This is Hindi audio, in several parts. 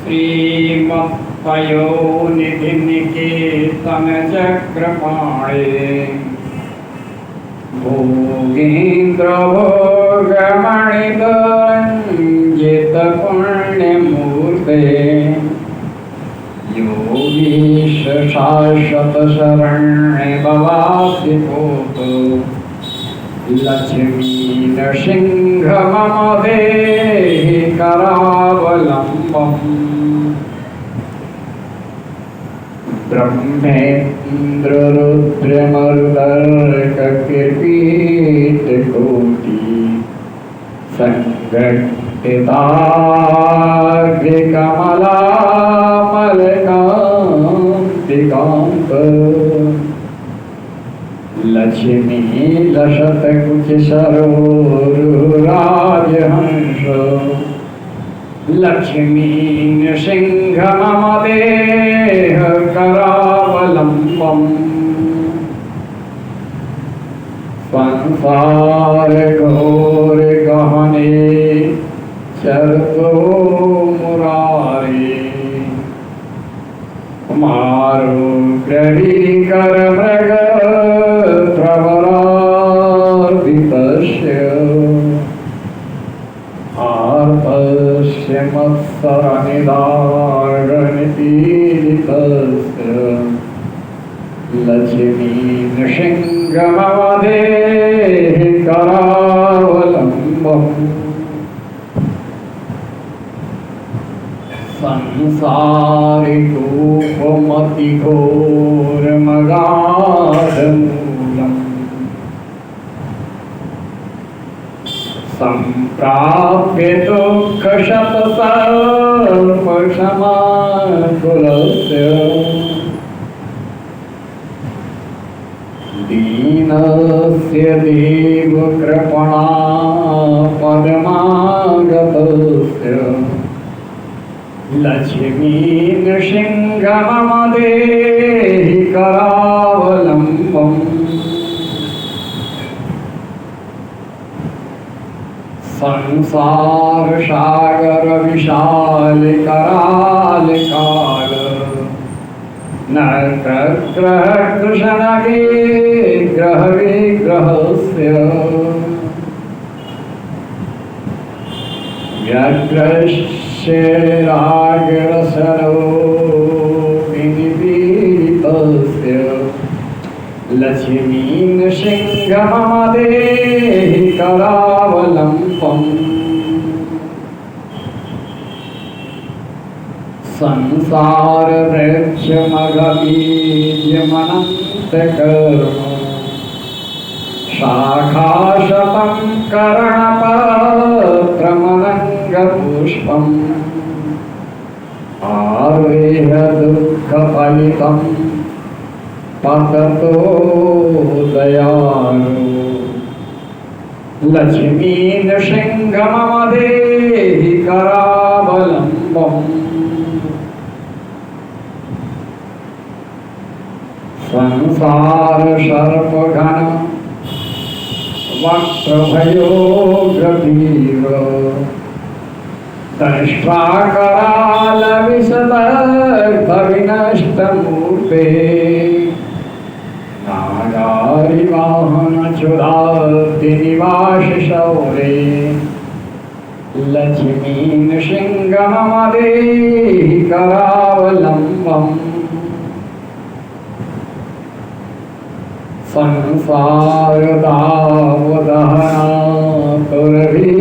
श्रीमत्पयोनिधिनिकेतनचक्रपाणे भोगीन्द्रभोगमणिधरञ्जितपुण्यमूर्ते योगीश शाश्वतशरण्ये भवाब्धिपोतो लक्ष्मी नृसिंह मम देहि करावलम्बम् ब्रह्मेन्द्ररुद्रमरुदर्ककिरीटकोटि संगठिताग्रिकमलामलकान्तिकान्त लक्ष्मी लसत्कुचसरोरुराजहंस लक्ष्मी नृसिंह मम देह करावलम्बम् संसार घोर गहने चरतो मुरारे मारो ग्रहीकर मृग प्रवरार्दितस्य आर्तस्य मत्सरनिदारणपीडितस्य लक्ष्मी नृसिंह मम देहि करावलम्बम् संसारिकोपमतिघोरमगाधमूलम् सम्प्राप्य दुःखशतसर्पशमाकुलस्य दीनस्य देवकृपणा पदमागतस्य लक्ष्मी नृसिंह मम देहि करावलम्बम् संसार सागर विशाल कराल काल नरग्रह कृष्णगे ग्रह विग्रहस्य व्यग्रस्य रागरसनो विनिपीडितस्य लक्ष्मी नृसिंह मम देहि करावलम्बम् संसार वृक्षमघबीजमनन्तकर्म शाखाशतं करणपत्रमनङ्गपुष्पम् आरुह्य दुःखफलितं पततो दयालु लक्ष्मी नृसिंह मम देहि करावलम्बम् संसार सर्पघन वक्त्रभयो गभीर दंष्ट्राकराल विशदग्धविनष्टमूर्ते नागारिवाहन चुराब्धिनिवास शौरे लक्ष्मी नृसिंह मम देहि करावलम्बम् संसार दावदहना तुरभिकरोरु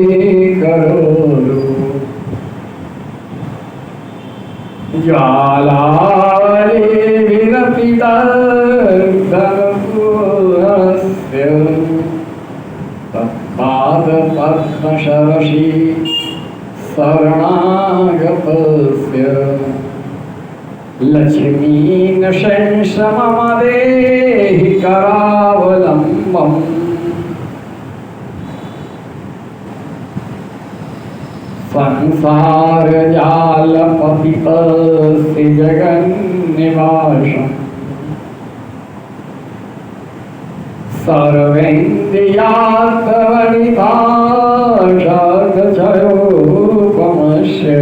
ज्वालाले विरतिदग्धनपुरस्य तत्पादपद्मशरसि शरणागतस्य लक्ष्मी नृसिंह मम देहि करावलम्बम् संसार जालपतितस्य जगन्निवासम् सर्वेन्द्रियार्थवनिभाषागचयोपमस्य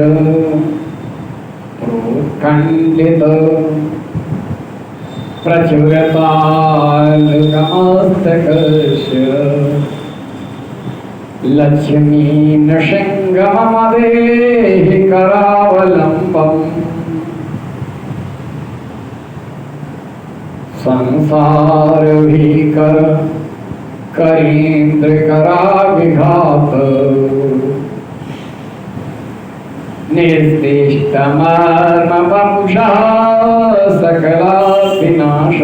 प्रचुरतालुकमस्तकस्य लक्ष्मी नृसिंहमदेहि करावलम्बम् संसार भीकर करीन्द्र कराभिघात निर्दिष्टमर्मवंशः सकलाविनाश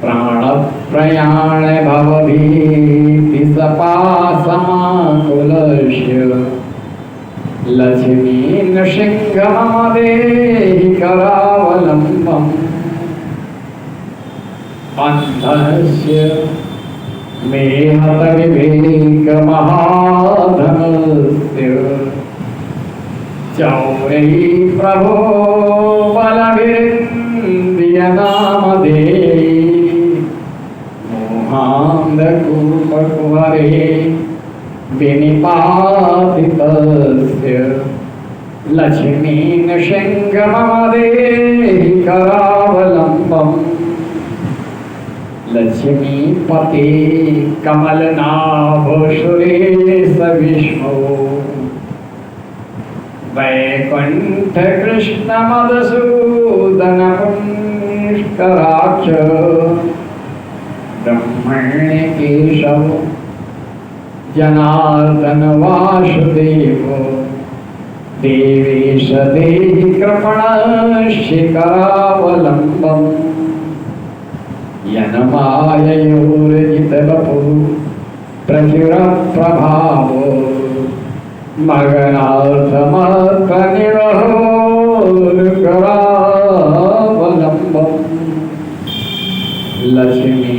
प्राणप्रयाण भवभीति सपासमाकुलस्य लक्ष्मी नृसिंहमदेहि करावलम्बम् अन्धस्य मे हतविवेकमहाधनस्य चौरै प्रभो बलभिरिन्द्रियनामधेयी मोहान्धकूपकुहरे विनिपातितस्य लक्ष्मी नृसिंहमदेहि करावलम्बम् लक्ष्मीपते कमलनाभो सुरेश विष्णु वैकुंठ कृष्ण मधुसूदन पुष्कराक्ष ब्रह्मण्य केशव जनार्दन वासुदेव देवेश देहि कृपणस्य करावलम्बम् यनमाययोर्जितवपु प्रचुरप्रभावो मगनार्थमर्थनिरहोर्करावलम्बम् लक्ष्मी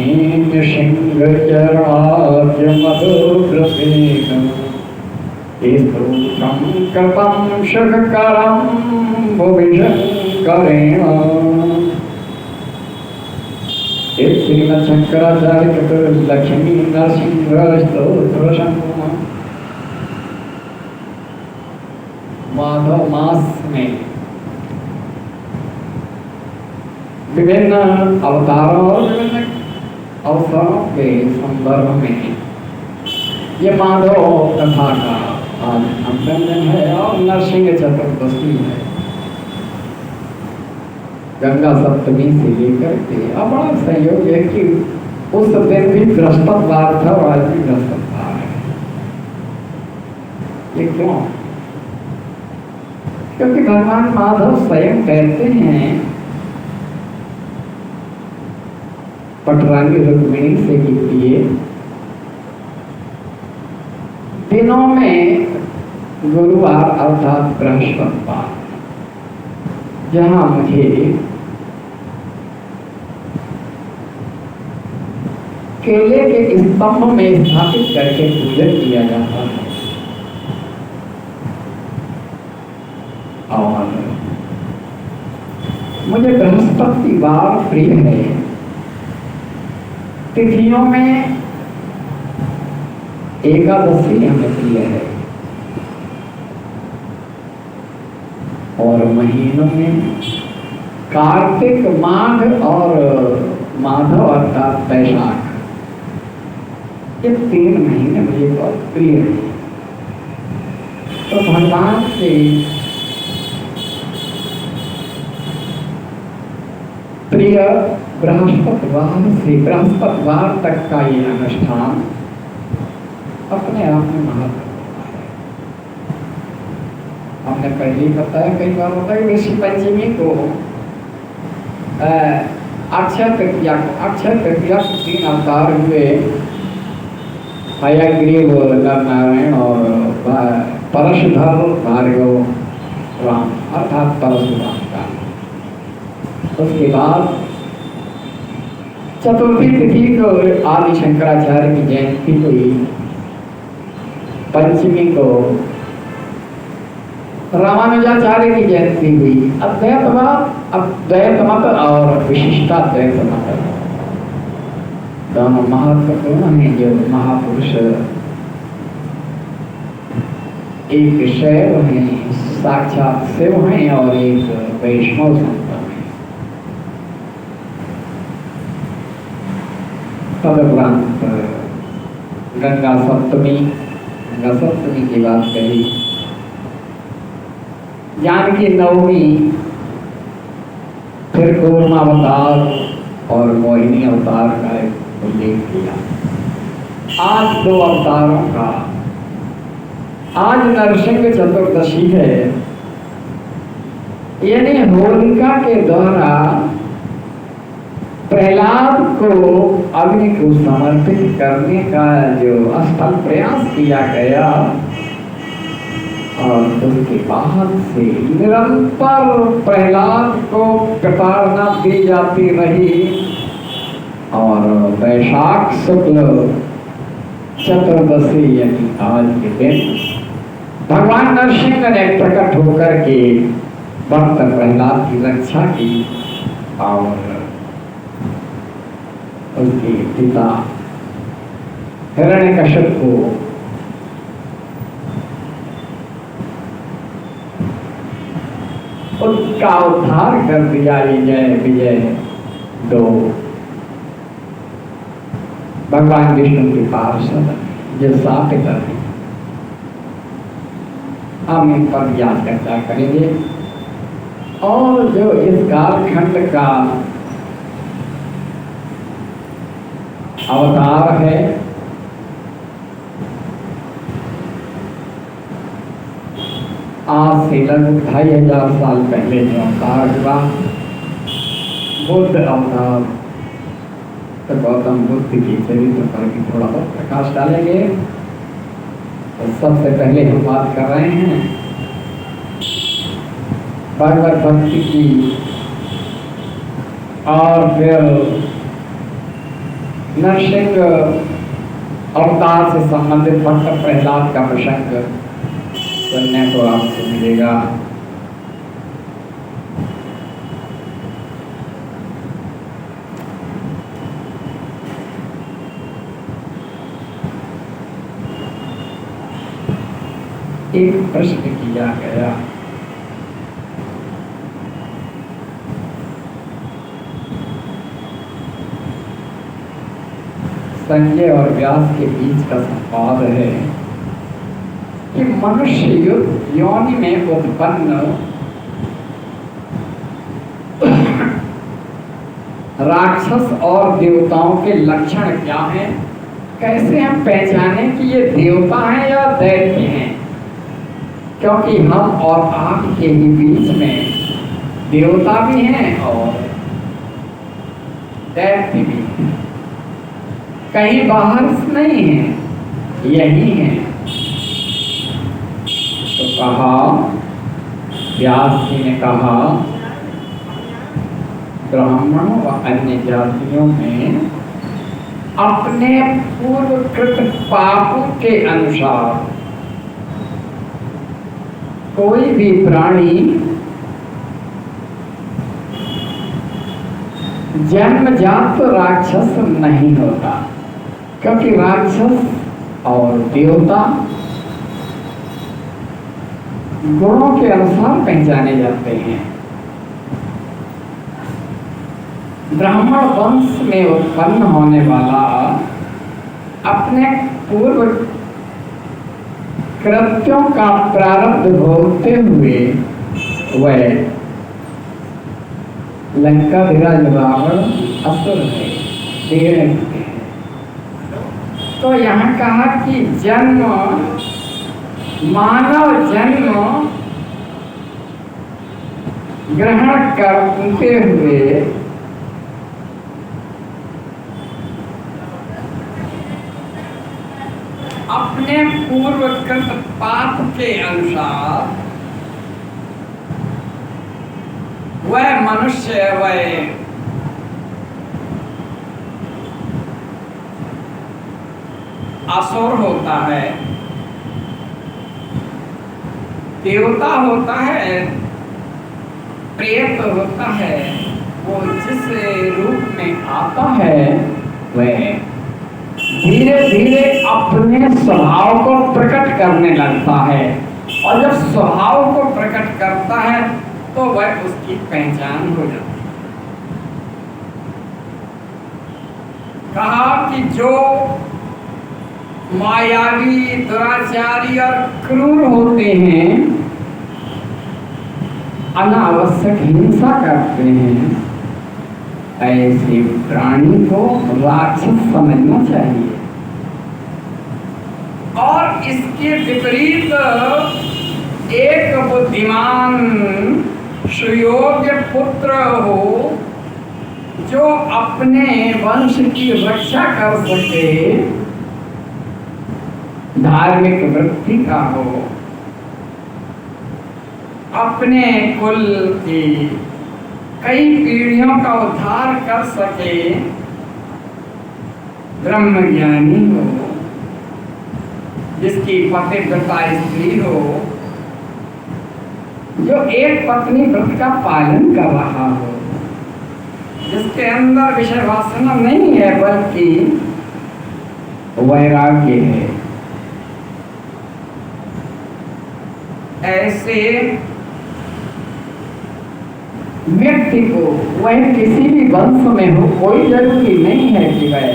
नृसिंहचराद्यमधुग्रसेन स्तोत्रं कृतं शुभकरं भुविशङ्करेण श्रीमद शंकराचार्य कृत लक्ष्मी नरसिंह स्तोत्र संगम माधव मास में विभिन्न अवतारों और विभिन्न अवसरों के संदर्भ में ये माधव कथा का आज अंतिम दिन है और नरसिंह चतुर्दशी है। गंगा सप्तमी से लेकर के अब बड़ा संयोग है कि उस दिन भी बृहस्पतिवार था और आज भी बृहस्पतिवार है। ये क्यों? क्योंकि भगवान माधव स्वयं कहते हैं पटरानी रुक्मिणी से किए दिनों में गुरुवार अर्थात बृहस्पतिवार जहाँ मुझे केले के स्तंभ में स्थापित करके पूजन किया जाता है और मुझे बृहस्पतिवार प्रिय है। तिथियों में एकादशी हमें प्रिय है और महीनों में कार्तिक माघ और माधव अर्थात बैसाख ये 3 महीने मुझे बहुत प्रिय है। तो भगवान के प्रिय बृहस्पतिवार से बृहस्पतिवार तक का ये अनुष्ठान अपने आप में महत्व है। हमने पहले ही बताया, कई बार होता है ऋषि पंचमी को अक्षय तृतीया को 3 अवतार हुए, हयग्रीव नरनारायण और परशुधर भार्गव राम अर्थात परशुराम का। उसके बाद चतुर्थी तिथि को आदि शंकराचार्य की जयंती हुई, पंचमी को रामानुजाचार्य की जयंती हुई। अद्वैत मत और विशिष्टाद्वैत मत दोनों महत्वपूर्ण हैं। जो महापुरुष एक शैव हैं, साक्षात शिव हैं और एक वैष्णव संत हैं। तदुपरांत गंगा सप्तमी की बात कही, जानकी नवमी, फिर कूर्मावतार और मोहिनी अवतार का उल्लेख किया। आज 2 अवतारों का, आज नरसिंह चतुर्दशी है, यानी होलिका के द्वारा प्रहलाद को अग्नि को समर्पित करने का जो असफल प्रयास किया गया, और उसके बाद से निरंतर प्रहलाद को प्रताड़ना दी जाती रही, और वैशाख शुक्ल चतुर्दशी यानी आज के दिन भगवान नरसिंह ने प्रकट होकर के भक्त प्रहलाद की रक्षा की, और उसके पिता हिरण्यकश्यप को उसका उद्धार कर दिया। विजय 2 भगवान विष्णु के पार्षद जो स्थापित है। हम इन पर याद चर्चा करेंगे, और जो इस कालखंड का अवतार है, आज से लगभग 2500 साल पहले जो अवतार हुआ, बुद्ध अवतार, तो गौतम बुद्ध की चरित्र पर भी थोड़ा बहुत प्रकाश डालेंगे। तो सबसे पहले हम बात कर रहे हैं भगवत भक्ति की, और फिर नरसिंह अवतार से संबंधित भक्त प्रहलाद का प्रसंग सुनने को आपको मिलेगा। एक प्रश्न किया गया, संजय और व्यास के बीच का संवाद है कि मनुष्य योनि में उत्पन्न राक्षस और देवताओं के लक्षण क्या हैं, कैसे हम पहचाने कि ये देवता हैं या दैत्य हैं, क्योंकि हम और आपके ही बीच में देवता भी हैं और दैत्य भी हैं, कहीं बाहर नहीं है, यही है। तो कहा, व्यास जी ने कहा, ब्राह्मणों व अन्य जातियों में अपने पूर्वकृत पापों के अनुसार कोई भी प्राणी जन्मजात राक्षस नहीं होता, क्योंकि राक्षस और देवता गुणों के अनुसार पहचाने जाते हैं। ब्राह्मण वंश में उत्पन्न होने वाला अपने पूर्व कृत्यों का प्रारब्ध भोगते हुए वह लंकाधिराज रावण असुर है। तो यहाँ कहा कि जन्म, मानव जन्म ग्रहण करते हुए अपने पूर्वकृत पाप के अनुसार वह मनुष्य, वह असुर होता है, देवता होता है, प्रेत होता है। वो जिस रूप में आता है वह धीरे धीरे अपने स्वभाव को प्रकट करने लगता है, और जब स्वभाव को प्रकट करता है तो वह उसकी पहचान हो जाती है। कहा कि जो मायावी, दुराचारी और क्रूर होते हैं, अनावश्यक हिंसा करते हैं, ऐसे प्राणी को राक्षस समझना चाहिए। और इसके विपरीत एक बुद्धिमान सुयोग्य पुत्र हो, जो अपने वंश की रक्षा कर सके, धार्मिक वृत्ति का हो, अपने कुल की कई पीढ़ियों का उद्धार कर सके, ब्रह्मज्ञानी हो, जिसकी पतिव्रता स्त्री हो, जो एक पत्नी व्रत का पालन कर रहा हो, जिसके अंदर विषय वासना नहीं है बल्कि वैराग्य है, ऐसे व्यक्ति को, वह किसी भी वंश में हो, कोई जरूरी नहीं है कि वह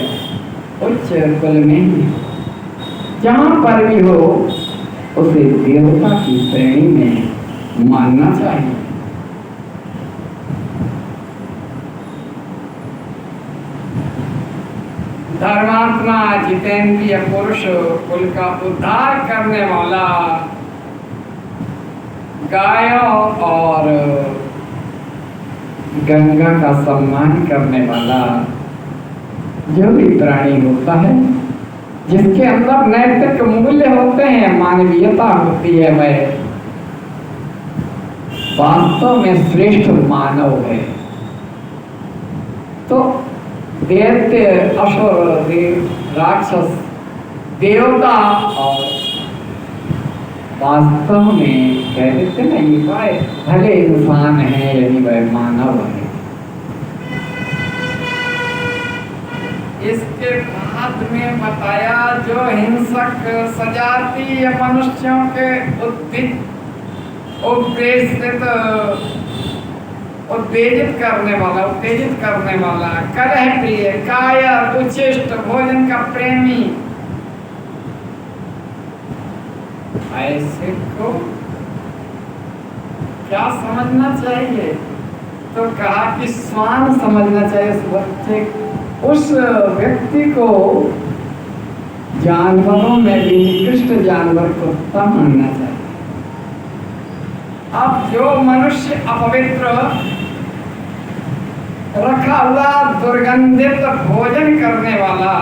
उच्च कुल में ही, जहां पर भी हो उसे देवता की श्रेणी में मानना चाहिए। धर्मात्मा जितेंद्रिय पुरुष, कुल का उद्धार करने वाला, गायों और गंगा का सम्मान करने वाला जो भी प्राणी होता है, जिसके अंदर नैतिक मूल्य होते हैं, मानवीयता होती है, वह वास्तव में श्रेष्ठ मानव है। तो दैत्य, असुर, राक्षस, देवता और वास्तव में कह देते ना, ये भले इंसान है यदि वह मानव है। इसके बाद में बताया जो हिंसक सजातीय मनुष्यों के उत्तेजित करने वाला, कलह प्रिय, कायर, उच्छिष्ट, भोजन का प्रेमी, ऐसे को क्या समझना चाहिए? तो कहा कि स्वान समझना चाहिए। उस व्यक्ति को जानवरों में भी निकृष्ट जानवर कुत्ता मानना चाहिए। अब जो मनुष्य अपवित्र रखा हुआ दुर्गंधित भोजन करने वाला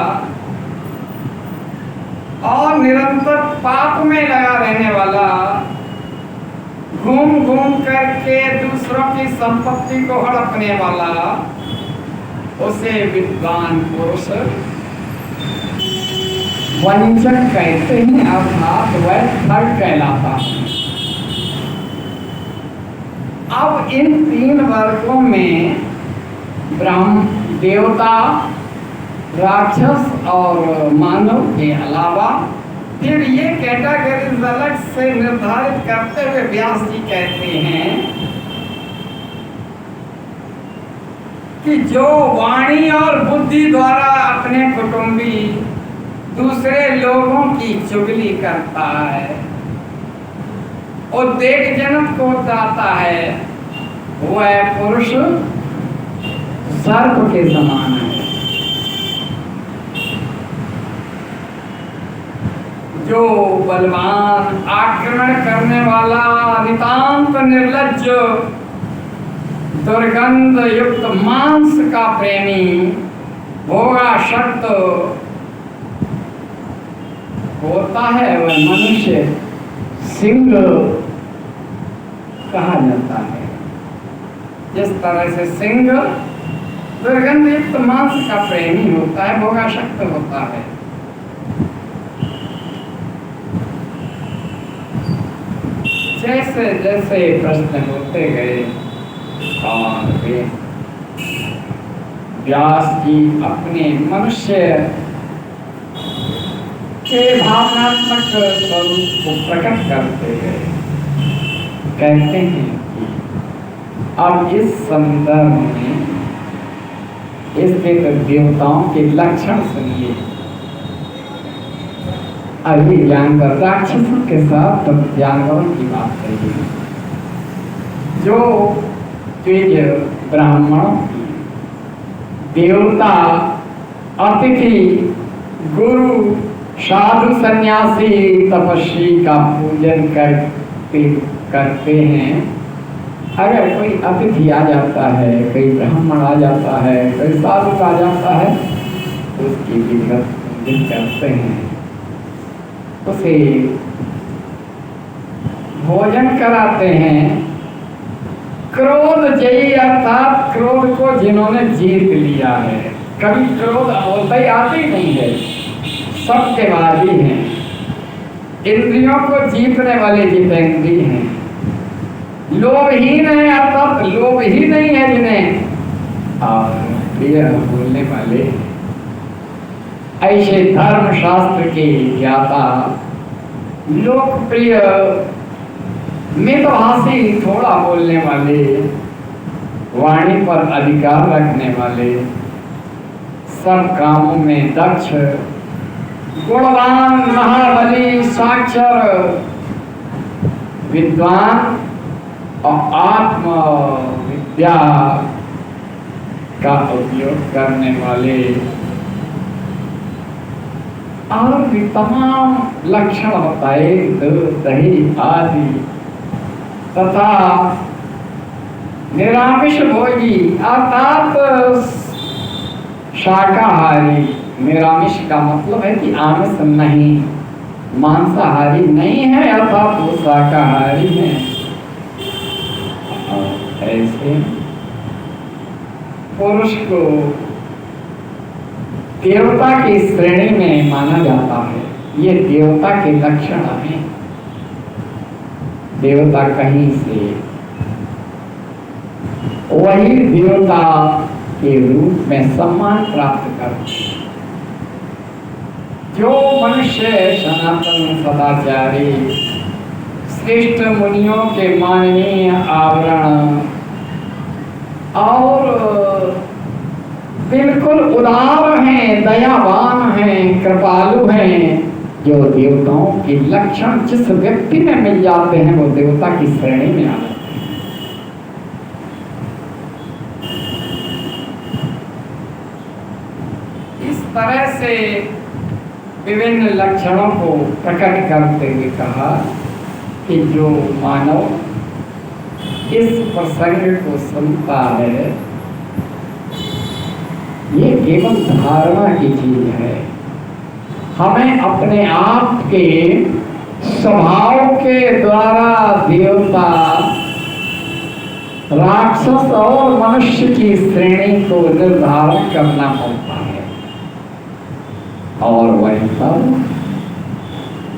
और निरंतर पाप में लगा रहने वाला, घूम घूम करके दूसरों की संपत्ति को हड़पने वाला, उसे विद्वान पुरुष वंचक कहते हैं, अर्थात वह ठग कहलाता है। अब इन तीन वर्गों में ब्रह्म, देवता, राक्षस और मानव के अलावा फिर ये कैटेगरीज अलग से निर्धारित करते हुए व्यास जी कहते हैं कि जो वाणी और बुद्धि द्वारा अपने कुटुंबी दूसरे लोगों की चुगली करता है, उद्वेगजनक को जाता है, वह पुरुष सर्प के समान है। जो बलवान, आक्रमण करने वाला, नितांत निर्लज्ज, दुर्गंध युक्त मांस का प्रेमी, भोगासक्त होता है, वह मनुष्य सिंह कहा जाता है। जिस तरह से सिंह दुर्गंध युक्त मांस का प्रेमी होता है, भोगासक्त होता है, जैसे जैसे प्रश्न होते गए और वे व्यास जी अपने मनुष्य के भावनात्मक स्वरूप को प्रकट करते गए। कहते हैं कि अब इस संदर्भ में इसके तो देवताओं के लक्षण सुनिए। अभी जानवर राक्षसों के साथ तो जानवरों की बात करिए। जो द्विज ब्राह्मणों की देवता, अतिथि, गुरु, साधु, सन्यासी, तपस्वी का पूजन करते हैं। अगर कोई अतिथि आ जाता है, कोई ब्राह्मण आ जाता है, कोई साधु आ जाता है, तो उसकी विधिवत पूजन करते हैं, उसे भोजन कराते हैं। क्रोध जयी अर्थात क्रोध को जिन्होंने जीत लिया है, कभी क्रोध होता ही आती नहीं है, सत्यवादी हैं, इंद्रियों को जीतने वाले जितेंद्रिय हैं, लोभहीन है अर्थात लोभ ही नहीं है जिन्हें, और प्रिय बोलने वाले, ऐसे धर्मशास्त्र के ज्ञाता, लोकप्रिय, मितभाषी, थोड़ा बोलने वाले, वाणी पर अधिकार रखने वाले, सब कामों में दक्ष, गुणवान, महाबली, साक्षर, विद्वान और आत्म विद्या का उपयोग करने वाले और भी तमाम लक्षण बताए, दूध, दही आदि, तथा निरामिष भोगी अर्थात शाकाहारी। निरामिष का मतलब है कि आमिष नहीं, मांसाहारी नहीं है, अर्थात वो शाकाहारी है। ऐसे पुरुष को देवता की श्रेणी में माना जाता है। ये देवता के लक्षण हैं। देवता कहीं से वही देवता के रूप में सम्मान प्राप्त करते हैं। जो मनुष्य सनातन सदाचारी श्रेष्ठ मुनियों के माननीय आवरण और बिल्कुल उदार हैं, दयावान हैं, कृपालु हैं, जो देवताओं के लक्षण जिस व्यक्ति में मिल जाते हैं वो देवता की श्रेणी में आ जाते हैं। इस तरह से विभिन्न लक्षणों को प्रकट करते हुए कहा कि जो मानव इस प्रसंग को सुनता है, ये केवल धारणा की चीज है। हमें अपने आप के स्वभाव के द्वारा देवता, राक्षस और मनुष्य की श्रेणी को निर्धारण करना पड़ता है। और वही सब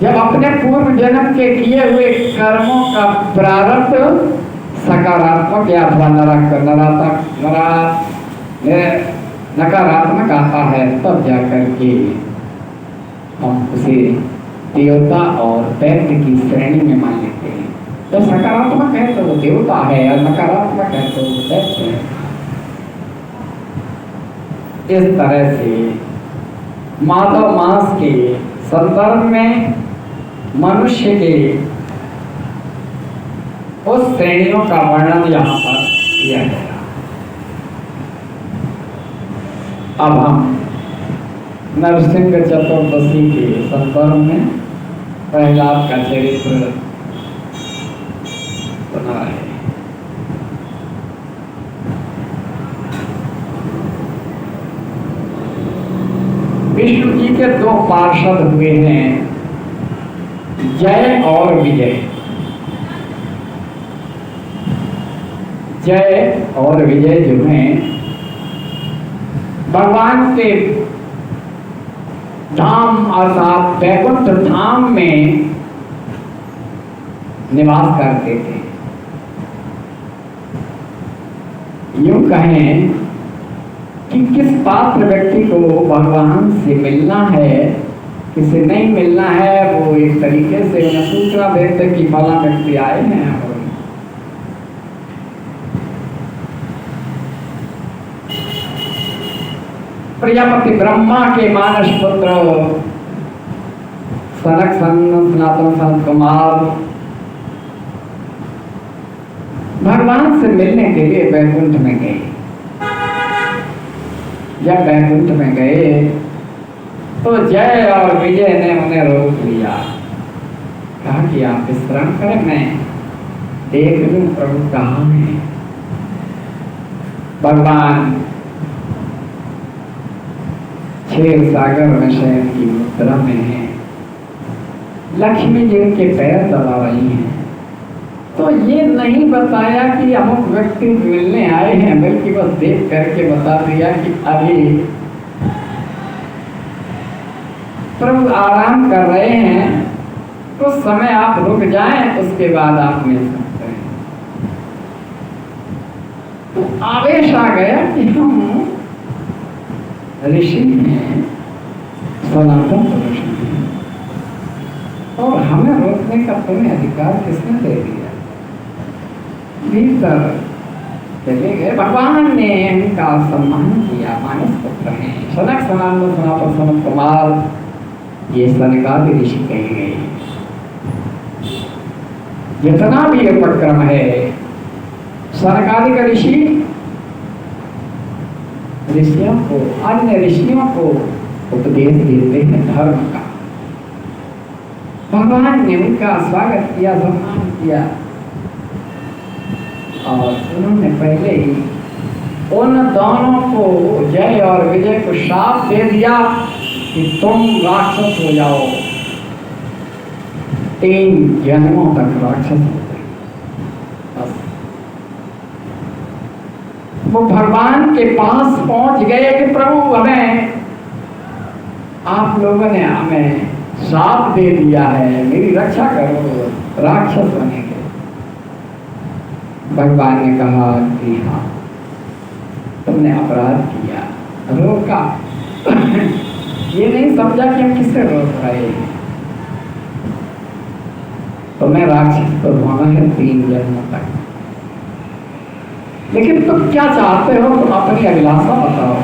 जब अपने पूर्व जन्म के किए हुए कर्मों का प्रारब्ध सकारात्मक या अथवा नकारात्मक आता है, तब जाकर के हम उसे देवता और दैत्य की श्रेणी में मान लेते हैं। तो सकारात्मक है तो वो देवता है और नकारात्मक है तो वो दैत्य है। इस तरह से माधव मास के संदर्भ में मनुष्य के उस श्रेणियों का वर्णन यहाँ पर किया गया। अब हम नरसिंह चतुर्दशी के संदर्भ में प्रहलाद का चरित्र बना है। विष्णु जी के दो पार्षद हुए हैं, जय और विजय। जय और विजय जो हैं भगवान के धाम अर्थात वैकुंठ धाम में निवास करते थे। यूं कहें कि किस पात्र व्यक्ति को भगवान से मिलना है, किसे नहीं मिलना है, वो एक तरीके से उन्हें सूचना देते कि फला व्यक्ति आए हैं। और प्रजापति ब्रह्मा के मानस पुत्र सनक सनातन संत कुमार भगवान से मिलने के लिए बैकुंठ में गए। जब बैकुंठ में गए तो जय और विजय ने उन्हें रोक लिया, कहा कि आप विश्राम करें, मैं देख लूं प्रभु कहाँ है। भगवान क्षीर सागर में शयन की मुद्रा में है, लक्ष्मी जी उनके पैर दबा रही हैं। तो ये नहीं बताया कि अमुक व्यक्ति मिलने आए हैं, बल्कि बस देख करके बता दिया कि अभी प्रभु आराम कर रहे हैं, कुछ समय आप रुक जाएं, उसके बाद आप मिल सकते हैं। तो आवेश आ गया कि हम ऋषि हैं, सनातन पुरुष हैं, और हमें रोकने का तुम्हें अधिकार किसने दे दिया। भीतर चले गए। भगवान ने इनका सम्मान किया, मानस पुत्र हैं, सनक सनातन सनातन सनत कुमार, ये सनकादि ऋषि कहे गए। जितना भी उपक्रम है, सनकादि का ऋषि ऋषियों को, अन्य ऋषियों को उपदेश देते हैं धर्म का। भगवान ने उनका स्वागत किया, सम्मान किया, और उन्होंने पहले ही उन दोनों को, जय और विजय को, श्राप दे दिया कि तुम राक्षस हो जाओ, 3 जन्मों तक राक्षस हो गए। बस वो भगवान के पास पहुंच गए कि प्रभु हमें, आप लोगों ने हमें श्राप दे दिया है, मेरी रक्षा करो, राक्षस बने गए। भगवान ने कहा कि हाँ, तुमने अपराध किया, रोका। ये नहीं समझा कि हम किससे रोक रहे हैं। तुम्हें राक्षस तो होना है 3 जन्मों तक, लेकिन तुम क्या चाहते हो, तुम अपनी अभिलाषा बताओ।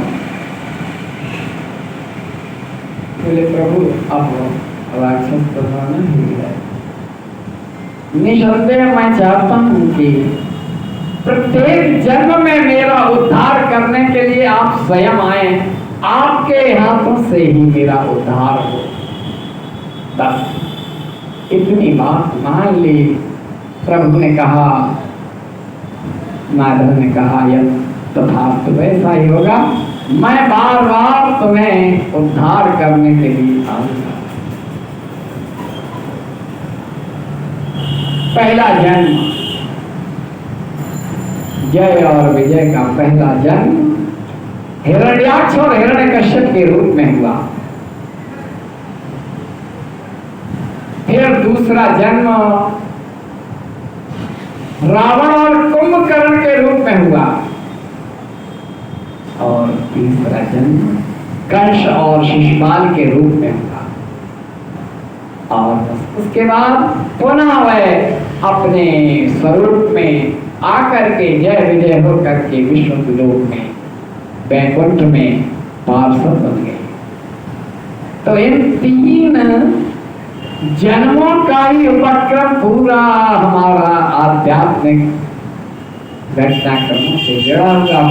बोले प्रभु अब राक्षस तो होना ही है। निसंदेह मैं चाहता हूं कि प्रत्येक जन्म में मेरा उद्धार करने के लिए आप स्वयं आए, आपके हाथों से ही मेरा उद्धार हो। बस इतनी बात मान ली। प्रभु ने कहा, माधव ने कहा, यह तथास्तु, वैसा ही होगा, मैं बार बार तुम्हें उद्धार करने के लिए आऊंगा। पहला जन्म, जय और विजय का पहला जन्म हिरण्याक्ष और हिरण्यकश्यप के रूप में हुआ। फिर दूसरा जन्म रावण और कुंभकर्ण के रूप में हुआ, और तीसरा जन्म कंस और शिशुपाल के रूप में हुआ। और उसके बाद पुनः वह अपने स्वरूप में आकर के जय विजय होकर के विष्णु लोक में, बैकुंठ में पार्षद बन गए। तो इन 3 जन्मों का ही उपक्रम पूरा हमारा आध्यात्मिक घटनाक्रमों से जुड़ा हुआ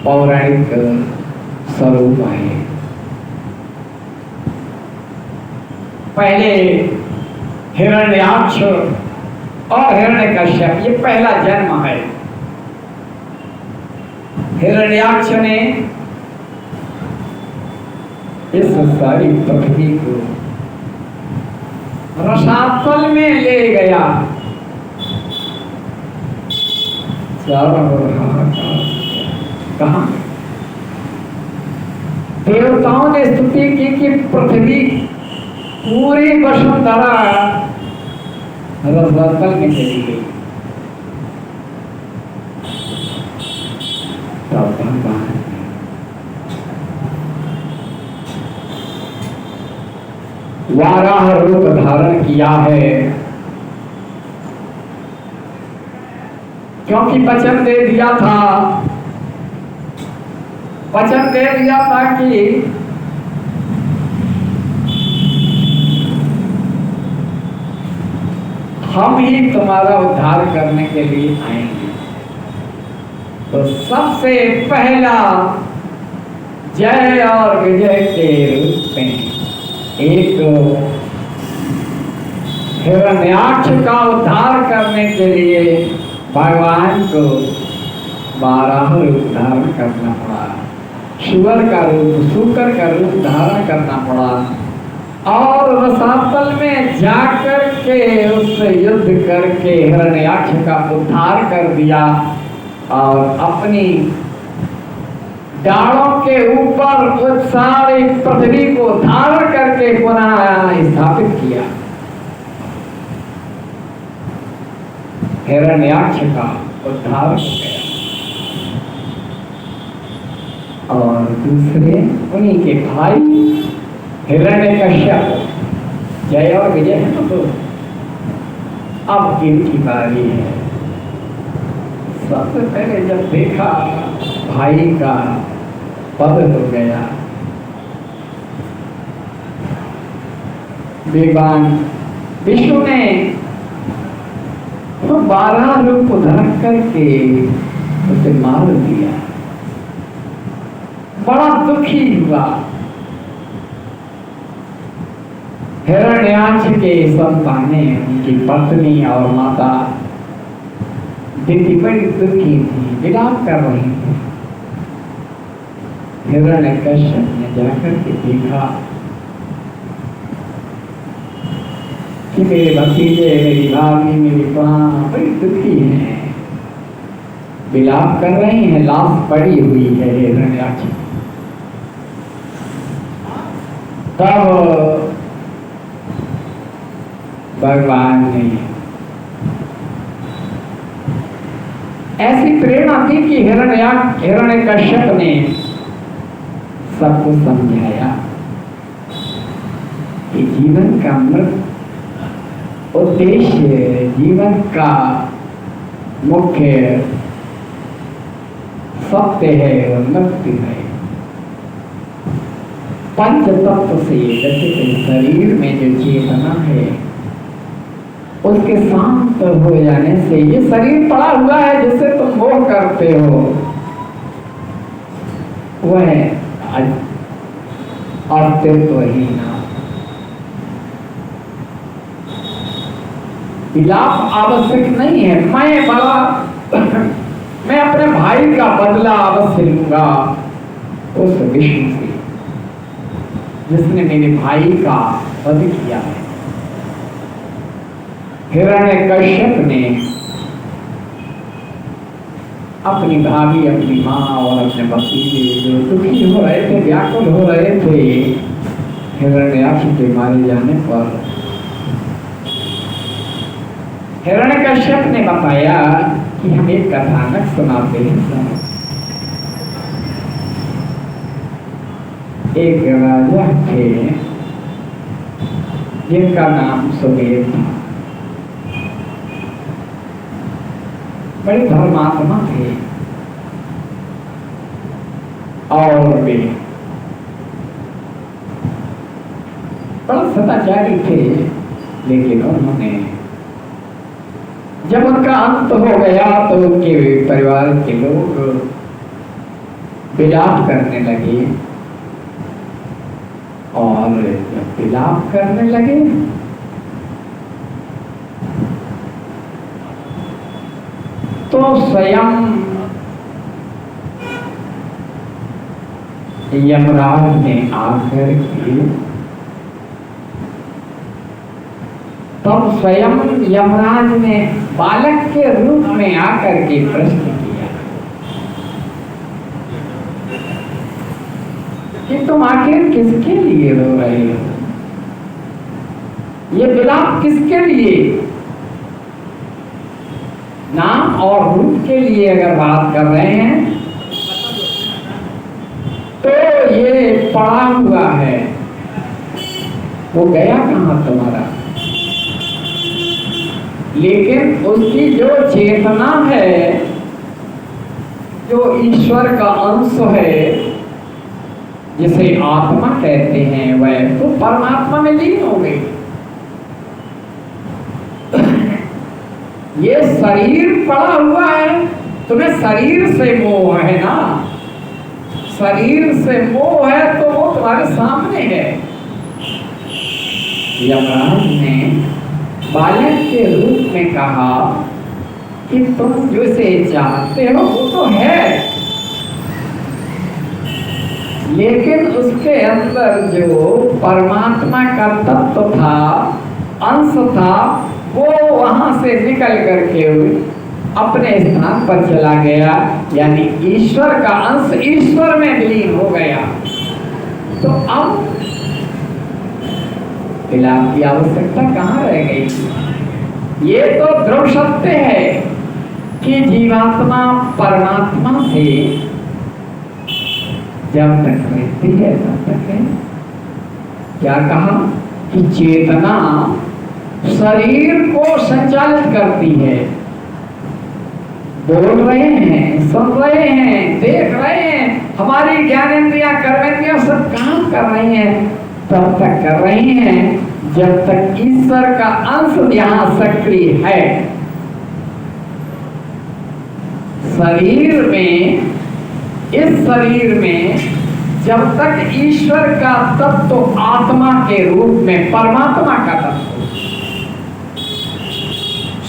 पौराणिक स्वरूप है। पहले हिरण्याक्ष और हिरण्यकश्यप, ये पहला जन्म है। हिरण्याक्ष ने इस सारी पृथ्वी को रसातल में ले गया। कहा देवताओं ने स्तुति की कि पृथ्वी पूरी वसुंधरा रसातल में चली गई। वाराह रूप धारण किया है, क्योंकि वचन दे दिया था वचन दे दिया था कि हम ही तुम्हारा उद्धार करने के लिए आएंगे। तो सबसे पहला जय और विजय के रूप में एक हिरण्याक्ष का उद्धार करने के लिए भगवान को 12 रूप धारण करना पड़ा। शुगर का रूप, शुकर का रूप धारण करना पड़ा और रसातल में जाकर के उससे युद्ध करके हिरण्याक्ष का उद्धार कर दिया और अपनी डालों के ऊपर उस सारी पृथ्वी को धारण करके पुनः स्थापित किया। हिरण्याक्ष का उद्धार हो गया और दूसरे उन्हीं के भाई हिरण्यकश्यप, जय और विजय है ना। तो अब इनकी बारी है। सबसे पहले जब देखा भाई का पद हो गया, भगवान विष्णु ने तो 12 रूप धारण करके उसे मार दिया। बड़ा दुखी हुआ। हिरण्याक्ष के संतानें, उनकी पत्नी और माता दिव्य बड़ी दुखी थी, विलाप कर रही थी। हिरण्यकश्यप ने जाकर के देखा कि मेरे भतीजे, मेरी भाभी, मेरी माँ बड़ी दुखी हैं, विलाप कर रही हैं, लाश पड़ी हुई है हिरण्याक्ष। तब भगवान ने ऐसी प्रेरणा दी कि हिरण्यकश्यप ने सबको समझाया कि जीवन का मृत उद्देश्य, जीवन का मुख्य सत्य है और मृत्यु है। पंच तत्व से जैसे शरीर में जो चेतना है उसके शांत हो जाने से, ये शरीर पड़ा हुआ है जिससे तुम मोह करते हो, वह अस्तित्वहीन। विलाप आवश्यक नहीं है। मैं अपने भाई का बदला अवश्य लूंगा उस विष्णु से जिसने मेरे भाई का वध किया है। हिरण्यकश्यप ने अपनी भाभी, अपनी माँ और अपने भतीजे जो दुखी हो रहे थे, व्याकुल हो रहे थे हिरण्याक्ष के मारे जाने पर, हिरण्यकश्यप ने बताया कि हम एक कथानक सुनाते हैं। एक राजा थे जिनका नाम सुमेध था। बड़े धर्मात्मा थे और वे बड़ा सदाचारी थे, लेकिन उन्होंने जब उनका अंत हो गया तो उनके परिवार के लोग विलाप करने लगे और जब विलाप करने लगे तो स्वयं यमराज ने आकर के, तब स्वयं यमराज ने बालक के रूप में आकर के प्रश्न किया कि तुम आखिर किसके लिए रो रहे हो? ये विलाप किसके लिए? नाम और रूप के लिए अगर बात कर रहे हैं तो ये पड़ा हुआ है, वो गया कहाँ तुम्हारा? लेकिन उसकी जो चेतना है, जो ईश्वर का अंश है, जिसे आत्मा कहते हैं वह तो परमात्मा में लीन हो गई। ये शरीर पड़ा हुआ है, तुम्हें शरीर से मोह है ना, शरीर से मोह है तो वो तुम्हारे सामने है। यमराज ने बालक के रूप में कहा कि तुम जिसे चाहते हो वो तो है, लेकिन उसके अंदर जो परमात्मा का तत्व था, अंश था, वो वहां से निकल करके अपने स्थान पर चला गया, यानी ईश्वर का अंश ईश्वर में विलीन हो गया। तो अब विलाप की आवश्यकता कहाँ रह गई? ये तो दृढ़ सत्य है कि जीवात्मा परमात्मा से जब तक रहती है तब तक है। क्या कहा कि चेतना शरीर को संचालित करती है। बोल रहे हैं, सुन रहे हैं, देख रहे हैं, हमारी ज्ञानेंद्रियां कर्मेंद्रियां सब काम कर रही हैं, तब तक कर रही हैं जब तक ईश्वर का अंश यहाँ सक्रिय है। शरीर में, इस शरीर में जब तक ईश्वर का तत्व आत्मा के रूप में परमात्मा का तत्व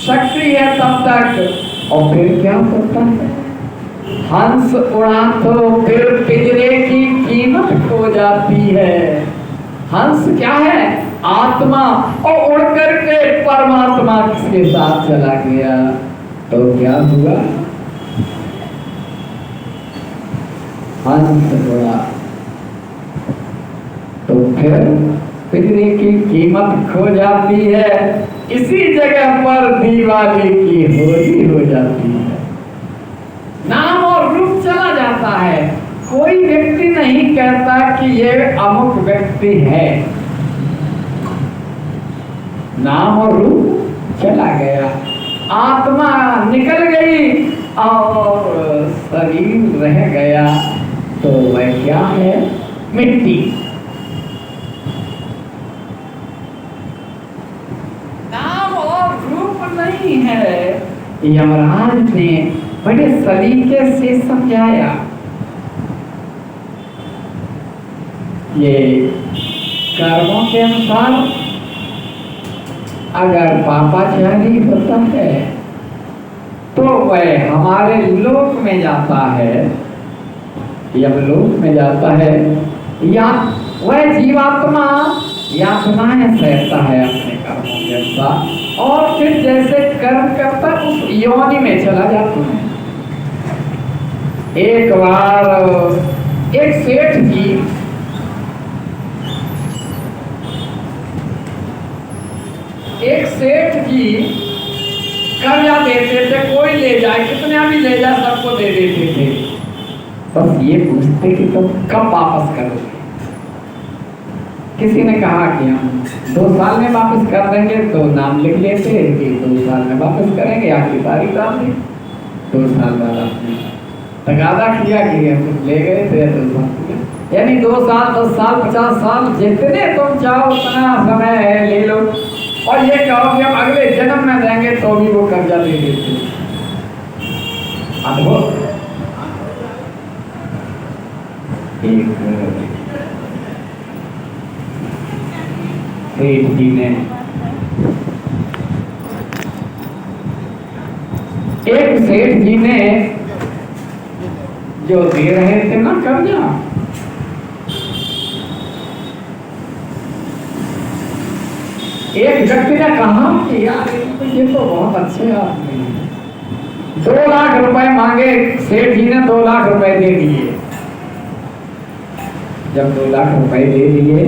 सक्रिय है तब तक। और फिर क्या होता है? हंस उड़ा तो फिर पिंजरे की कीमत खो जाती है। हंस क्या है? आत्मा, और उड़ करके परमात्मा के साथ चला गया तो क्या हुआ? हंस उड़ा तो फिर पिंजरे की कीमत खो जाती है। इसी जगह पर दिवाली की होली हो जाती है, नाम और रूप चला जाता है। कोई व्यक्ति नहीं कहता कि ये अमुक व्यक्ति है, नाम और रूप चला गया, आत्मा निकल गई और शरीर रह गया। तो वह क्या है? मिट्टी। नाम और रूप नहीं है। यमराज ने बड़े सलीके से समझाया। ये कर्मों के अनुसार अगर पापाचारी होता है तो वह हमारे लोक में जाता है, यमलोक में जाता है, या वह जीवात्मा यातनाएं सहता है अपने कर्मों के अनुसार, और फिर जैसे कर्म करता उस योनि में चला जाता है। एक बार एक सेठ जी कर्जा देते थे, कोई ले जाए, कितना भी ले जाए, सबको दे देते थे। बस ये पूछते कि तुम कब वापस करोगे? किसी ने कहा कि हम 2 साल में वापस कर देंगे, तो नाम लिख लेते कि 2 साल में वापस करेंगे, आखिरी तारीख डाल दी। 2 साल बाद आपने तकादा किया कि हम ले गए थे 2 साल, यानी 2 साल 10 साल 50 साल जितने तुम चाहो उतना समय है, ले लो। और ये कहो कि हम अगले जन्म में देंगे तो भी वो कर्जा दे देते। अद्भुत। एक सेठ जी ने जो दे रहे थे ना कर्जा, एक व्यक्ति ने कहा कि यार ये तो बहुत अच्छे आदमी हैं। 2 लाख रुपए मांगे, सेठ जी ने 2 लाख रुपए दे दिए। जब 2 लाख रुपए दे दिए,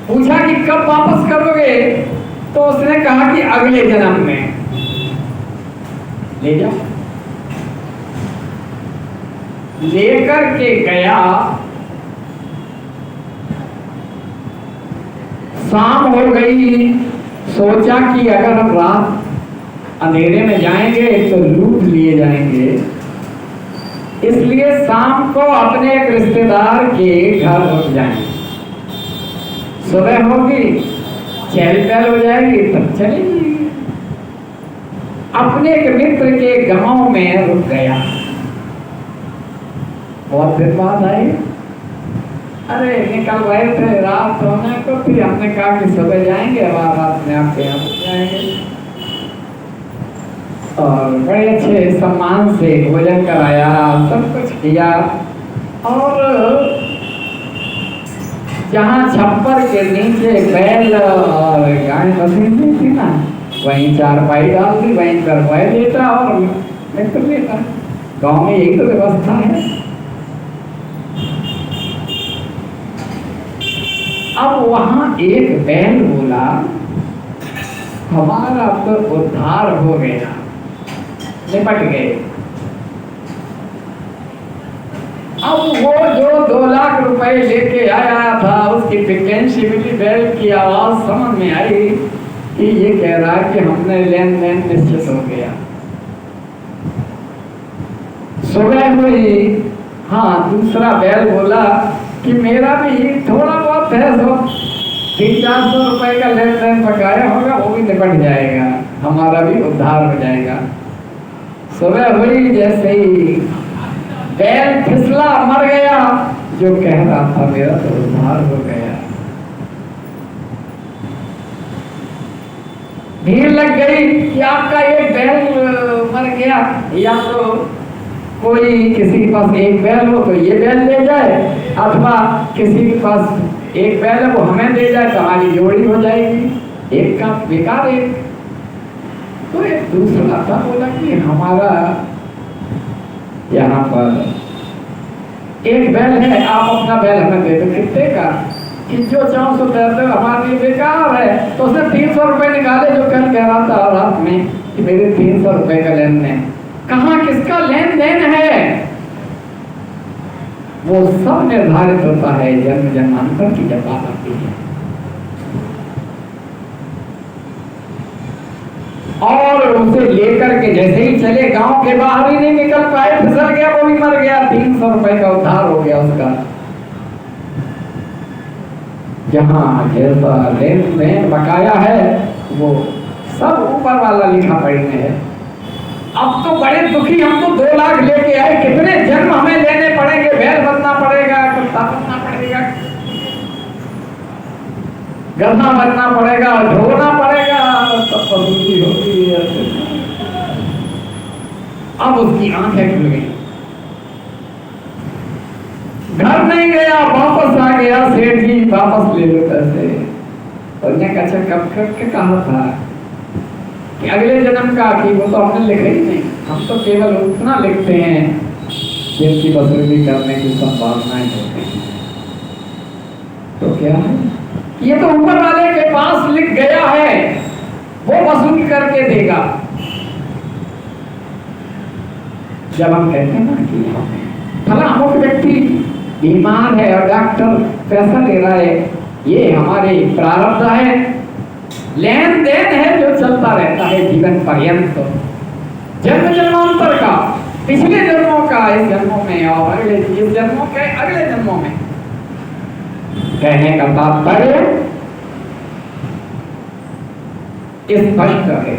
पूछा कि कब वापस करोगे, तो उसने कहा कि अगले जन्म में ले जाओ। लेकर के गया, शाम हो गई, सोचा कि अगर हम रात अंधेरे में जाएंगे तो लूट लिए जाएंगे, इसलिए शाम को अपने एक रिश्तेदार के घर रुक जाएं। सुबह होगी, चहल पहल हो जाएगी, तब चलेगी। अपने एक मित्र के गांव में रुक गया। बहुत दिन बाद आए, अरे निकल रहे थे, रात होने को थी, हमने कहा कि सुबह जाएंगे, अब रात में आपके यहाँ रुक जाएंगे। और बड़े अच्छे सम्मान से भोजन कराया, सब कुछ किया। और जहाँ छप्पर के नीचे बैल और गाय बसी हुई थी ना, वहीं चारपाई डाल दी, वहीं चारपाई लेता और मित्र लेता। गाँव में यही तो व्यवस्था है। अब वहां एक बैल बोला, हमारा तो उद्धार हो गया, निपट गए। अब वो जो 2 लाख रुपए लेके आया था, उसकी वैकेंसी मिली, बैल की आवाज समझ में आई कि ये कह रहा है कि हमने लेन देन निश्चित हो गया। सुबह हुई, हाँ दूसरा बैल बोला कि मेरा भी थोड़ा बहुत है, 300-400 रुपए का लेन देन बकाया होगा, वो भी निपट जाएगा, हमारा भी उद्धार हो जाएगा। सुबह हुई, जैसे ही बैल फिसला, मर गया। जो कह रहा था मेरा तो उद्धार हो गया। भीड़ लग गई कि आपका एक बैल मर गया, या तो कोई किसी के पास एक बैल हो तो ये बैल ले जाए, अथवा किसी के पास एक बैल है वो हमें दे जाए तो हमारी जोड़ी हो जाएगी, एक का बेकार एक। तो एक दूसरा था, बोला कि हमारा यहाँ पर एक बैल है, आप अपना बैल हमें दे दो। कितने का? कि जो 400 दे दो, हमारे लिए बेकार है। तो उसने 300 रुपए निकाले, जो कल कह रहा था रात में कि मेरे 300 रुपए का लेन देन। कहाँ किसका लेन देन है? वो सब निर्धारित होता है जन्म जन्मांतर की जब बात आती है। और उसे लेकर के जैसे ही चले, गांव के बाहर ही नहीं निकल पाए, फिसल गया, वो भी मर गया। 300 रुपए का उद्धार हो गया उसका। जहां जैसा लेन देन बकाया है वो सब ऊपर वाला लिखा पड़ी में है। अब तो बड़े दुखी, हम तो 2 लाख लेके आए, कितने जन्म हमें लेने पड़ेंगे, बैल बनना पड़ेगा, कुत्ता बनना पड़ेगा, गधा बनना पड़ेगा, ढोना पड़ेगा, सब पसंदी होगी। अब उसकी आंखें खुल गई, घर नहीं गया, वापस आ गया। सेठ जी वापस ले लो पैसे। उसने कहा कब करके कहा था कि अगले जन्म का, कि वो तो हमने लिखा ही नहीं, हम तो केवल उतना लिखते हैं जिनकी वसूली करने की संभावनाएं होती हैं। तो क्या है, ये तो ऊपर वाले के पास लिख गया है, वो वसूल करके देगा। जब हम कहते हैं ना कि फला अमुक व्यक्ति बीमार है और डॉक्टर पैसा ले रहा है, ये हमारे प्रारब्ध है, लेन देन है जो चलता रहता है जीवन पर्यंत, जन्म जन्मांतर का, पिछले जन्मों का इस जन्मों में और अगले इस जन्मों के अगले जन्मों में। कहने का तात्पर्य स्पष्ट है,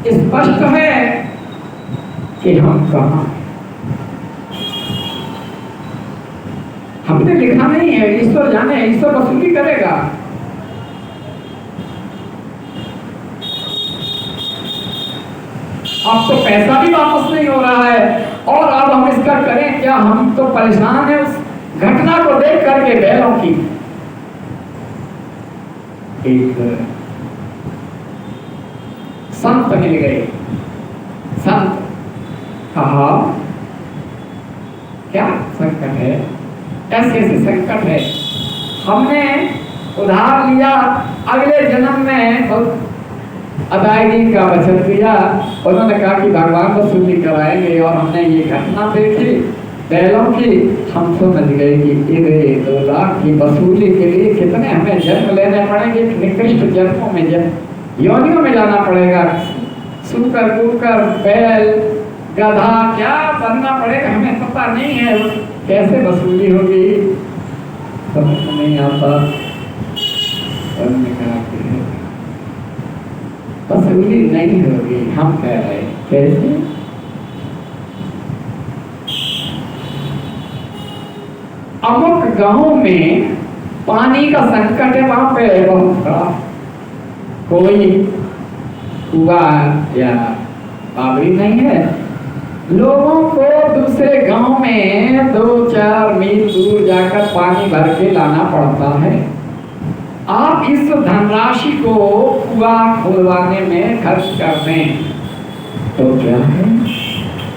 स्पष्ट है कि हम कहाँ, हमने लिखा नहीं है, ईश्वर जाने, ईश्वर वसूली करेगा। अब तो पैसा भी वापस नहीं हो रहा है, और अब हम इसका करें क्या? हम तो परेशान हैं उस घटना को देख करके बैलों की। एक संत मिल गए, संत कहा क्या संकट है? ऐसे ऐसे संकट है, हमने उधार लिया, अगले जन्म में अदायगी का वचन दिया। उन्होंने कहा कि भगवान वसूली कराएंगे, और हमने ये घटना देखी बैलों की, हम समझ गए कि 2 लाख की वसूली के लिए कितने हमें जन्म लेने पड़ेंगे, निकृष्ट जन्मों में, योनियों में जाना पड़ेगा, सूकर कुकर बैल गधा क्या बनना पड़ेगा हमें पता नहीं है, कैसे वसूली होगी समझ में नहीं आता। उन्होंने कहा कि वसूली नहीं होगी, हम कह रहे कैसे? अमुक गांव में पानी का संकट है, वहां पे बहुत बड़ा कोई कुआं या बावड़ी नहीं है, लोगों को दूसरे गांव में 2-4 मील दूर जाकर पानी भर के लाना पड़ता है। आप इस धनराशि को कुआं खुलवाने में खर्च कर दें तो क्या है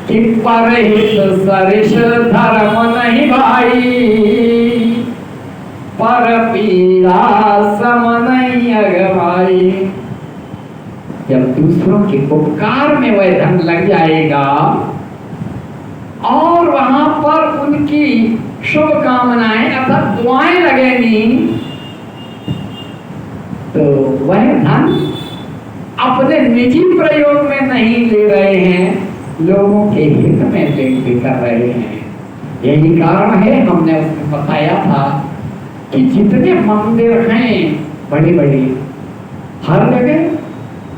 कि परहित सरिष धर्म नहीं भाई, पर पीड़ा सम नहीं अगवाई। जब दूसरों के उपकार में वह धन लग जाएगा और वहां पर उनकी शुभकामनाएं अर्थात दुआएं लगेंगी, तो वह धन अपने निजी प्रयोग में नहीं ले रहे हैं, लोगों के हित में ले कर रहे हैं। यही कारण है हमने उसमें बताया था कि जितने मंदिर हैं बड़े बड़े, हर जगह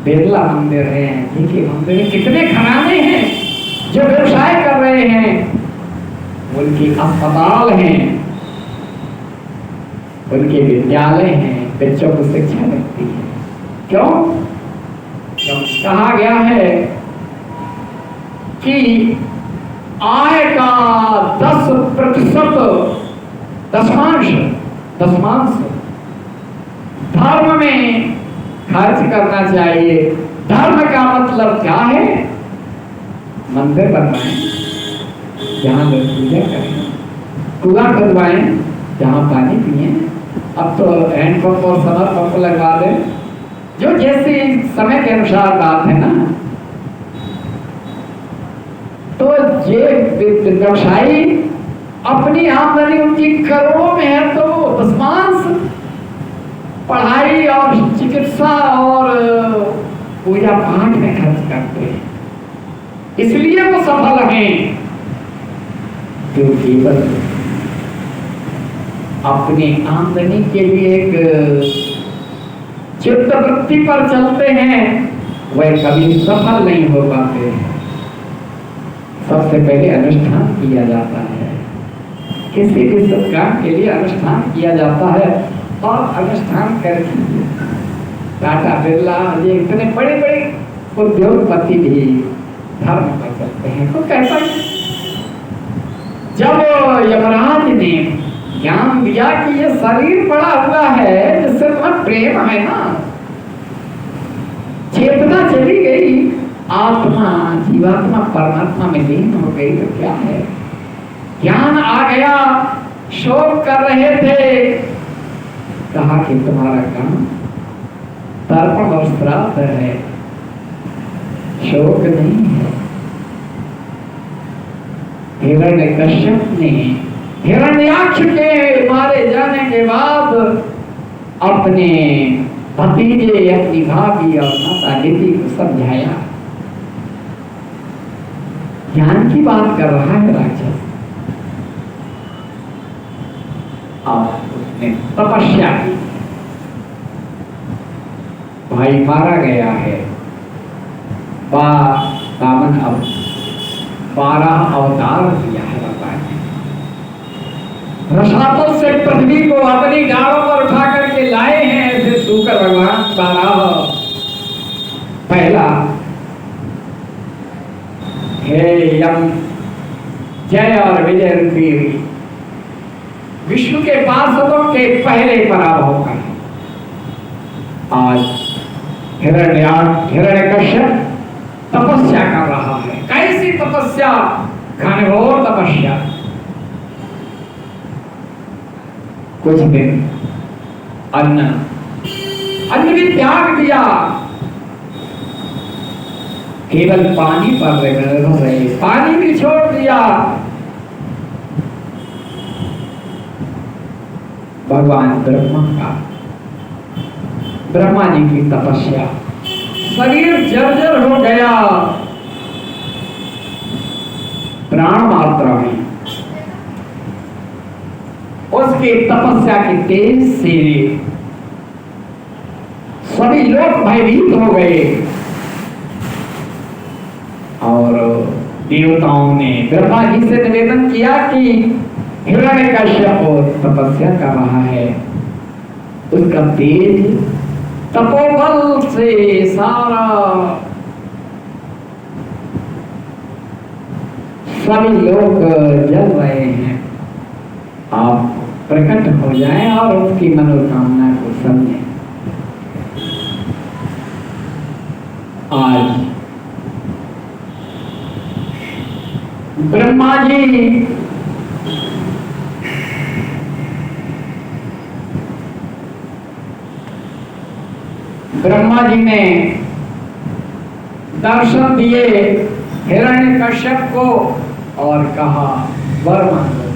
बिरला मंदिर है, देखिए मंदिर कितने घराने हैं जो व्यवसाय कर रहे हैं, उनके अस्पताल हैं, उनके विद्यालय हैं, बच्चों को शिक्षा मिलती है। क्यों? कहा गया है कि आय का 10% दशमांश धर्म में खर्च करना चाहिए। धर्म का मतलब क्या है? मंदिर बनवाएं जहां लोग पूजा करें, कुआं खुदवाएं जहां पानी पिए। अब तो हैंडपंप और समर पंप लगवा दें, जो जैसे समय के अनुसार बात है ना। तो ये व्यवसायी अपनी आमदनी उनकी करोड़ों में है, तो दशमांश पढ़ाई और चिकित्सा और पूजा पाठ में खर्च करते हैं, इसलिए वो सफल हैं। जो केवल अपनी आमदनी के लिए एक चित्तवृत्ति पर चलते हैं, वह कभी सफल नहीं हो पाते। सबसे पहले अनुष्ठान किया जाता है, किसी भी शुभ काम के लिए अनुष्ठान किया जाता है, और अनुष्ठान करके टाटा बिरला ये इतने बड़े बड़े उद्योगपति भी धर्म पर चलते हैं। तो कैसा जब यमराज ने ज्ञान दिया कि ये शरीर पड़ा हुआ है जिससे तुम्हें प्रेम है ना, चेतना चली गई, आत्मा जीवात्मा परमात्मा में लीन हो गई, तो क्या है? ज्ञान आ गया, शोक कर रहे थे, कहा कि तुम्हारा काम तर्पण और श्राद्ध है, शोक नहीं है। हिरण्यकश्यप ने हिरण्याक्ष के मारे जाने के बाद अपने भतीजे, अपनी भाभी और माता दीदी को समझाया। ज्ञान की बात कर रहा है राक्षस। और उसने तपस्या की, भाई मारा गया है, बामन अब 12 अवतार दिया है भगवान ने। रसातल से पृथ्वी को अपनी डालों पर उठा करके लाए हैं ऐसे सूकर भगवान 12। पहला हे यम जय और विजय रूपी विश्व के पार्षदों के पहले पराभव का आज हिरण्यकश्यप तपस्या कर रहा है। कैसी तपस्या? घनघोर तपस्या। कुछ दिन अन्न भी त्याग दिया, केवल पानी पर रहे, पानी भी छोड़ दिया। भगवान ब्रह्मा जी की तपस्या शरीर जर्जर हो गया प्राण मात्रा में, उसकी तपस्या की तेज से सभी लोग भयभीत हो गए और देवताओं ने ब्रह्मा जी से निवेदन किया कि हिरण्यकश्यप तपस्या कर रहा है, उसका तेज तपोबल से सारा सभी लोग जल रहे हैं, आप प्रकट हो जाएं और उसकी मनोकामना को समझें। आज ब्रह्मा जी ने दर्शन दिए हिरण्यकश्यप को और कहा वर मांगो।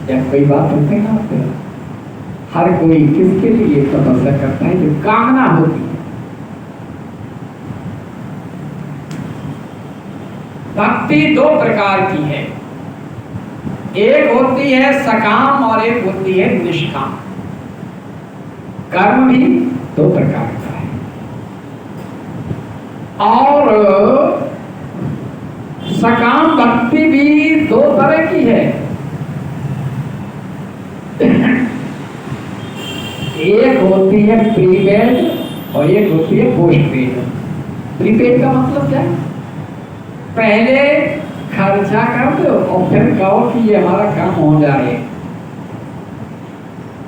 जब कोई बात होती है ना, हर कोई किसके लिए तपस्या करता है? जो कामना होती है। भक्ति दो प्रकार की है, एक होती है सकाम और एक होती है निष्काम। कर्म भी दो प्रकार का है और सकाम भक्ति भी दो तरह की है। एक होती है प्रीपेड और एक होती है पोस्टपेड। प्रीपेड का मतलब क्या है? पहले खर्चा कर दो और फिर कहो कि ये हमारा काम हो जाए,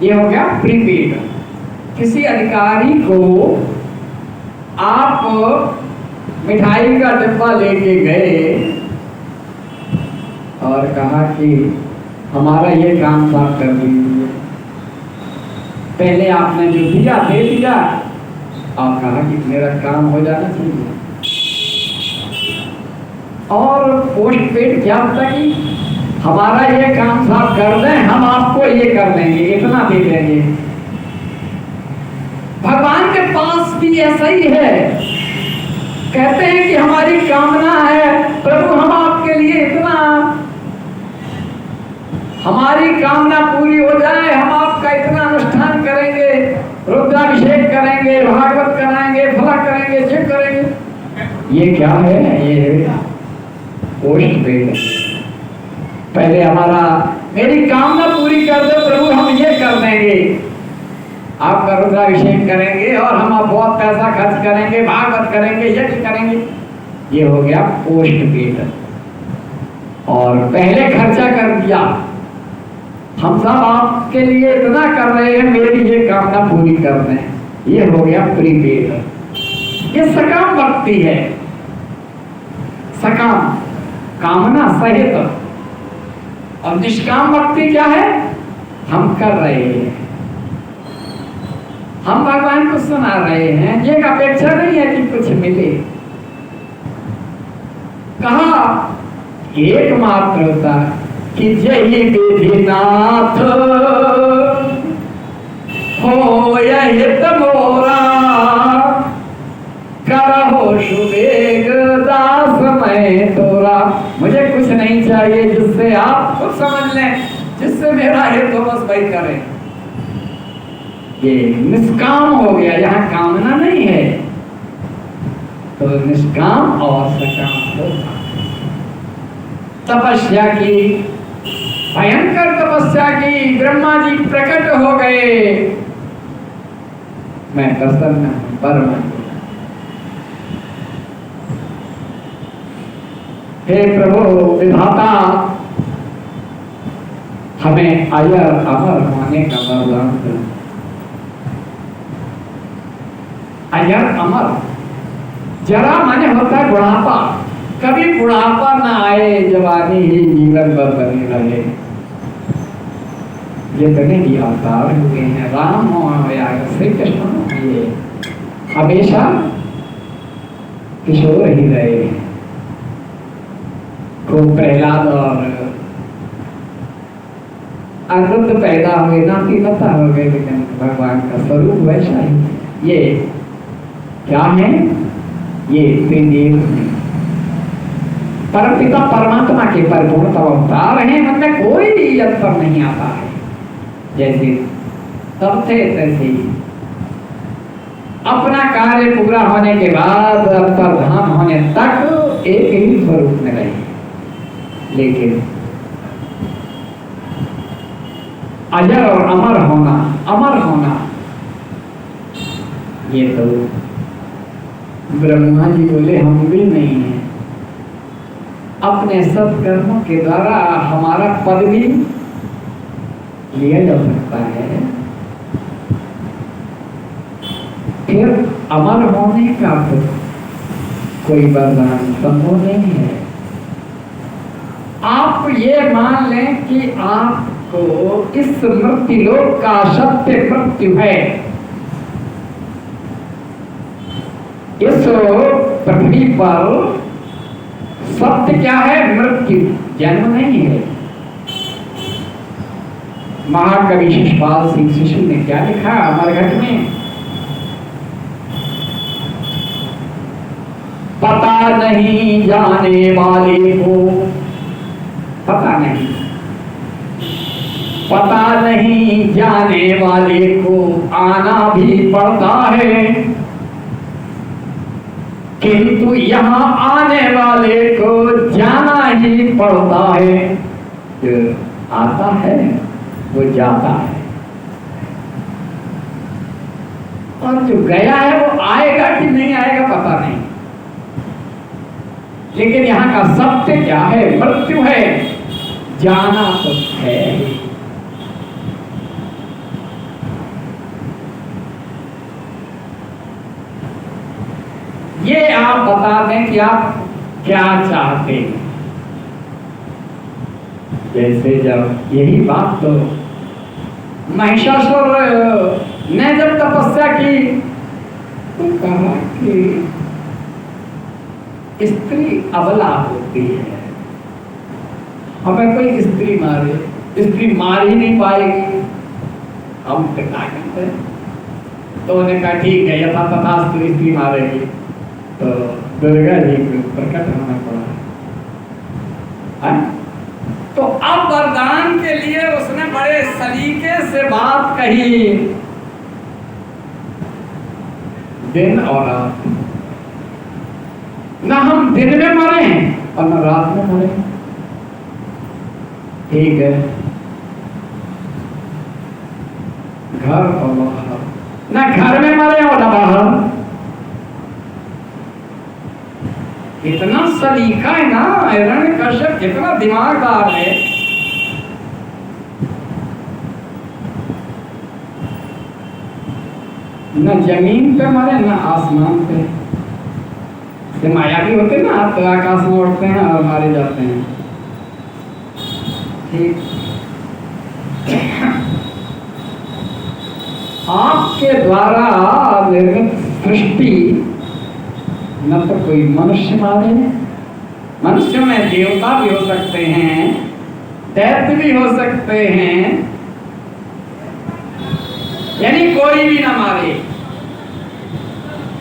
ये हो गया प्रीपेड। किसी अधिकारी को आप मिठाई का डिब्बा लेके गए और कहा कि हमारा ये काम साफ कर दीजिए। पहले आपने जो दिया दे दिया और कहा कि मेरा काम हो जाना चाहिए। और पोस्टपेड क्या होता कि हमारा ये काम साफ कर दें, हम आपको ये कर देंगे, इतना दे देंगे। भगवान के पास भी ऐसा ही है। कहते हैं कि हमारी कामना है प्रभु, हम आपके लिए इतना, हमारी कामना पूरी हो जाए, हम आपका इतना अनुष्ठान करेंगे, रुद्राभिषेक करेंगे, भागवत कराएंगे, फला करेंगे, ये करेंगे। ये क्या है? ये पोस्टपेड। पहले हमारा, मेरी कामना पूरी कर दो प्रभु, हम ये कर देंगे, आपका रुद्राभिषेक करेंगे और हम आप बहुत पैसा खर्च करेंगे, भागवत करेंगे, यज्ञ करेंगे। ये हो गया पोस्टपेड। और पहले खर्चा कर दिया, हम सब आपके लिए इतना कर रहे हैं, मेरी ये कामना पूरी कर दें। ये हो गया प्रीपेड। ये सकाम भक्ति है। सकाम कामना सहित। और निष्काम भक्ति क्या है? हम कर रहे हैं, हम भगवान को सुना रहे हैं, ये अपेक्षा नहीं है कि कुछ मिले। कहा एकमात्र होता कि जय विधिनाथ हो हित मोरा, करहो सुबेग दास मैं तोरा। मुझे कुछ नहीं चाहिए जिससे आप खुद समझ लें, जिससे मेरा हित हो, बस वही करें। ये निष्काम हो गया, यहाँ कामना नहीं है। तो निष्काम और सकाम हो। तपस्या की, भयंकर तपस्या की, ब्रह्मा जी प्रकट हो गए। मैं प्रसन्न हूं, परम। हे प्रभु विधाता, हमें अजर अमर होने का वरदान दो। अजर अमर, जरा माने होता है बुढ़ापा, कभी बुढ़ापा ना आए, जवानी ही जीवन भर बनी रहे। जितने भी अवतार हुए हैं, राम हो या श्री कृष्ण हो, ये हमेशा किशोर ही रहे। खूब प्रहलाद और अनिरुद्ध पैदा हुए, नाती लता हो गए, लेकिन भगवान का स्वरूप वैसा ही। ये क्या है ये त्रिदेव हैं। परमपिता परमात्मा के परिपूर्णता अवतार हैं, उनमें कोई अंतर नहीं आता है। जैसे तब थे तैसे ही अपना कार्य पूरा होने के बाद अंतर्धान होने तक एक ही स्वरूप में रहे। लेकिन अजर और अमर होना ये तो ब्रह्मा जी बोले हम भी नहीं है। अपने सत्कर्मों के द्वारा हमारा पद भी लिया जा सकता है। फिर अमर होने का तो कोई वरदान संभव नहीं है। आप ये मान लें कि आपको इस मृत्युलोक का सत्य मृत्यु है। इस पृथ्वी पर सत्य क्या है? मृत्यु, जन्म नहीं है। महाकवि शिशुपाल सिंह शिशु ने क्या लिखा अमरघट में? पता नहीं जाने वाले को, पता नहीं जाने वाले को आना भी पड़ता है, किंतु यहाँ आने वाले को जाना ही पड़ता है। जो आता है वो जाता है, और जो गया है वो आएगा कि नहीं आएगा पता नहीं। लेकिन यहाँ का सत्य क्या है? मृत्यु है, जाना तो है। ये आप बता दें कि आप क्या चाहते हैं। जैसे जब यही बात तो महिषासुर ने जब तपस्या की तो कहा कि स्त्री अबला होती है, हमें कोई स्त्री मारे, स्त्री मार ही नहीं पाएगी, हम क्या करते। तो उन्होंने कहा ठीक है, यथा तथास्तु स्त्री मारेगी। तो दुर्गा जी को प्रकट होना पड़ा। तो अब वरदान के लिए उसने बड़े सलीके से बात कही, दिन और रात। ना हम दिन में मरे और ना रात में मरे। ठीक है, घर और बाहर, ना घर में मरे और ना बाहर। इतना सलीका है ना, हिरण्यकश्यप कितना दिमागदार है। न जमीन पे मरे न आसमान पे। से मायावी होते ना, आप तो आकाश में उड़ते हैं और मारे जाते हैं। ठीक, आपके द्वारा निर्मित सृष्टि न तो कोई मनुष्य मारे, मनुष्य में देवता भी हो सकते हैं, दैत्य भी हो सकते हैं, यानी कोई भी ना मारे,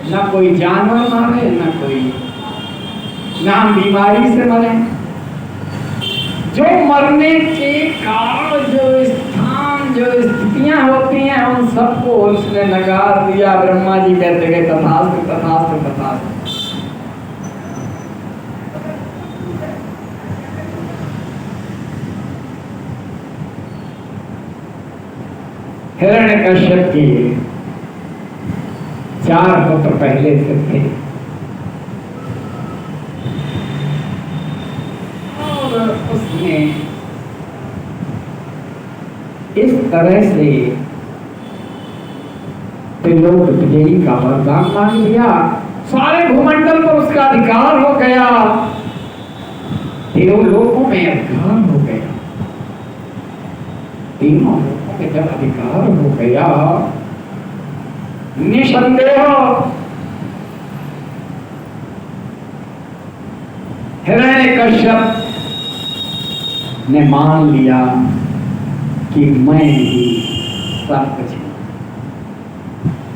ना कोई जानवर मारे, ना कोई, ना हम बीमारी से मरे। जो मरने के कारण, जो स्थान, जो स्थितियां होती हैं, उन सबको उसने नकार दिया। ब्रह्मा जी कहते गए तथास्तु तथास्तु तथास्तु। हिरण्यकश्यप के 4 पुत्र पहले से थे, और उसने इस तरह से त्रिलोक विजयी का वरदान मांग लिया। सारे भूमंडल पर उसका अधिकार हो गया, तीनों लोकों में अधिकार हो गया। तीनों लोकों में जब अधिकार हो गया, निसंदेह हिरण्यकश्यप ने मान लिया कि मैं ही सब कुछ हूं।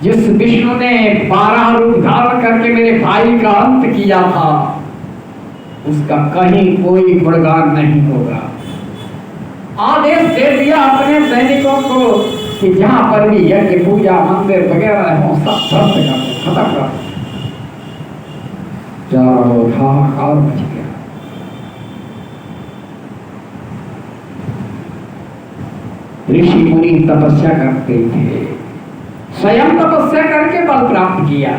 जिस विष्णु ने 12 रूप धारण करके मेरे भाई का अंत किया था, उसका कहीं कोई गुणगान नहीं होगा। आदेश दे दिया अपने सैनिकों को कि जहां पर भी यज्ञ पूजा मंदिर वगैरह हो सब ध्वस्त कर दो, खत्म कर दो। चारों हाहाकार मच गया। ऋषि मुनि तपस्या करते थे, स्वयं तपस्या करके बल प्राप्त किया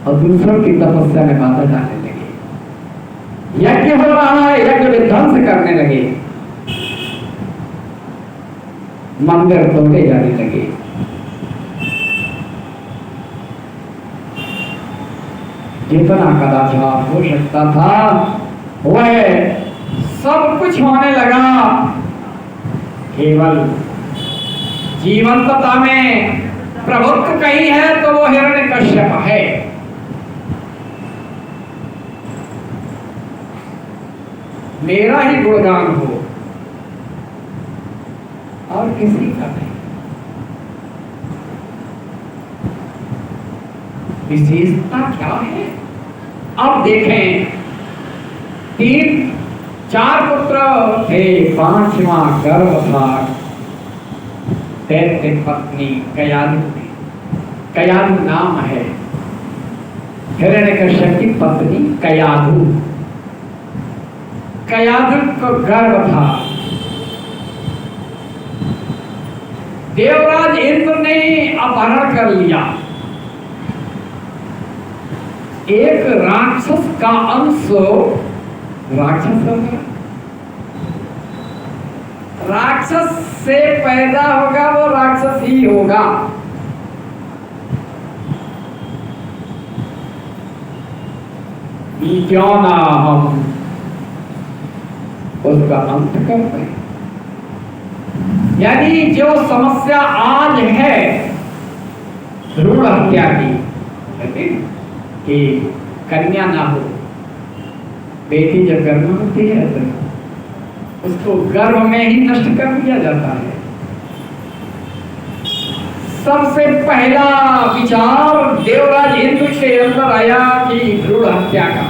और दूसरों की तपस्या में बाधा डालने लगे। यज्ञ हो रहा है, यज्ञ विध्वंस करने लगे, मंदिर तोड़े जाने लगे। जितना कदाचार हो सकता था वह सब कुछ होने लगा। केवल जीवंतता में प्रभुत्व कहीं है तो वो हिरण्यकश्यप है। मेरा ही गुणगान हो और किसी का नहीं। विशेषता क्या है? अब देखें, 3-4 पुत्र थे, 5वां गर्भ था दैत्य पत्नी कयाधु। कयाधु नाम है, हिरण्यकश्यप की पत्नी कयाधु। कयाधु को गर्भ था। देवराज इंद्र ने अपहरण कर लिया। एक राक्षस का अंश राक्षस हो गया। राक्षस से पैदा होगा वो राक्षस ही होगा। क्यों ना हम उसका अंत कर पाए। यानी जो समस्या आज है भ्रूण हत्या की, कि कन्या ना हो, बेटी जब गर्भ में होती है तो उसको गर्भ में ही नष्ट कर दिया जाता है। सबसे पहला विचार देवराज इंद्र के अंदर आया कि भ्रूण हत्या का,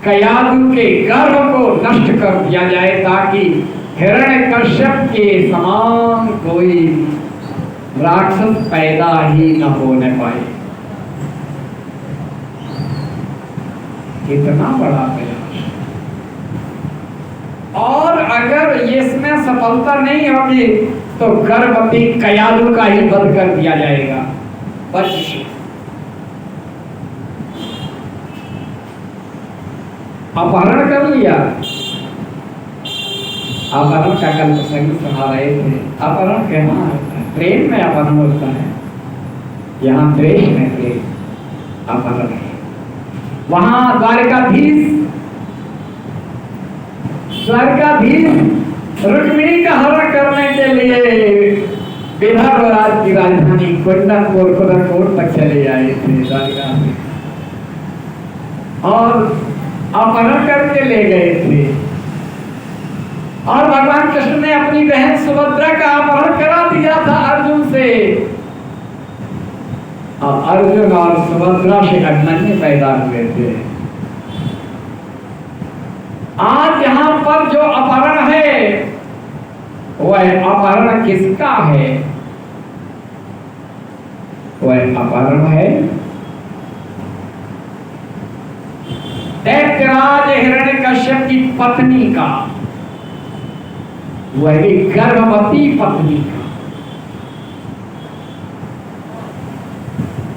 कयाधु के गर्भ को नष्ट कर दिया जाए ताकि हिरण्यकश्यप के समान कोई राक्षस पैदा ही न होने पाए। कितना बड़ा प्रयास। और अगर इसमें सफलता नहीं होगी तो गर्भवती कयाधु का ही वध कर दिया जाएगा। अपहरण कर लिया। अपहरण का कल प्रसंग सुना रहे थे। अपहरण कहना होता है, प्रेम में अपहरण होता है, यहाँ द्वेष में प्रेम अपहरण है। वहां द्वारकाधीश रुक्मिणी का हरण करने के लिए विदर्भ राज्य की राजधानी कोट तक चले आए थे द्वारका में और अपहरण करके ले गए थे। और भगवान कृष्ण ने अपनी बहन सुभद्रा का अपहरण करा दिया था अर्जुन से। अर्जुन और सुभद्रा से अभिमन्यु पैदा हुए थे। आज यहाँ पर जो अपहरण है वह अपहरण किसका है? वह अपहरण है दैत्यराज हिरण्यकश्यप की पत्नी का, वह भी गर्भवती पत्नी का।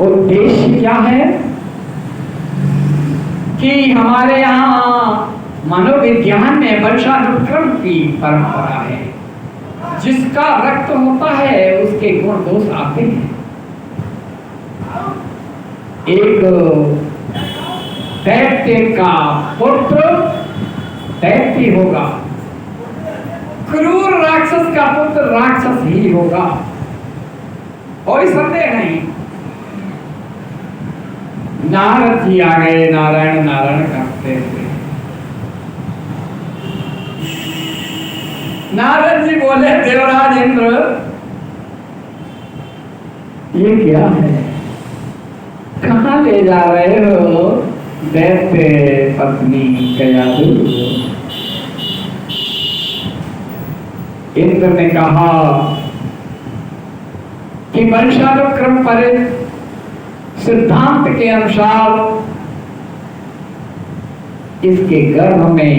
उद्देश्य क्या है कि हमारे यहाँ मनोविज्ञान में वंशानुक्रम की परंपरा है। जिसका रक्त होता है उसके गुण दोष आते हैं। एक दैत्य का पुत्र दैत्य होगा, क्रूर राक्षस का पुत्र राक्षस ही होगा, कोई संदेह नहीं। नारद जी आ गए, नारायण नारायण करते हुए। नारद जी बोले, देवराज इंद्र ये क्या है? कहाँ ले जा रहे हो दैत्य पत्नी कयाधु? इंद्र ने कहा कि वंशानुक्रम पर सिद्धांत के अनुसार इसके गर्भ में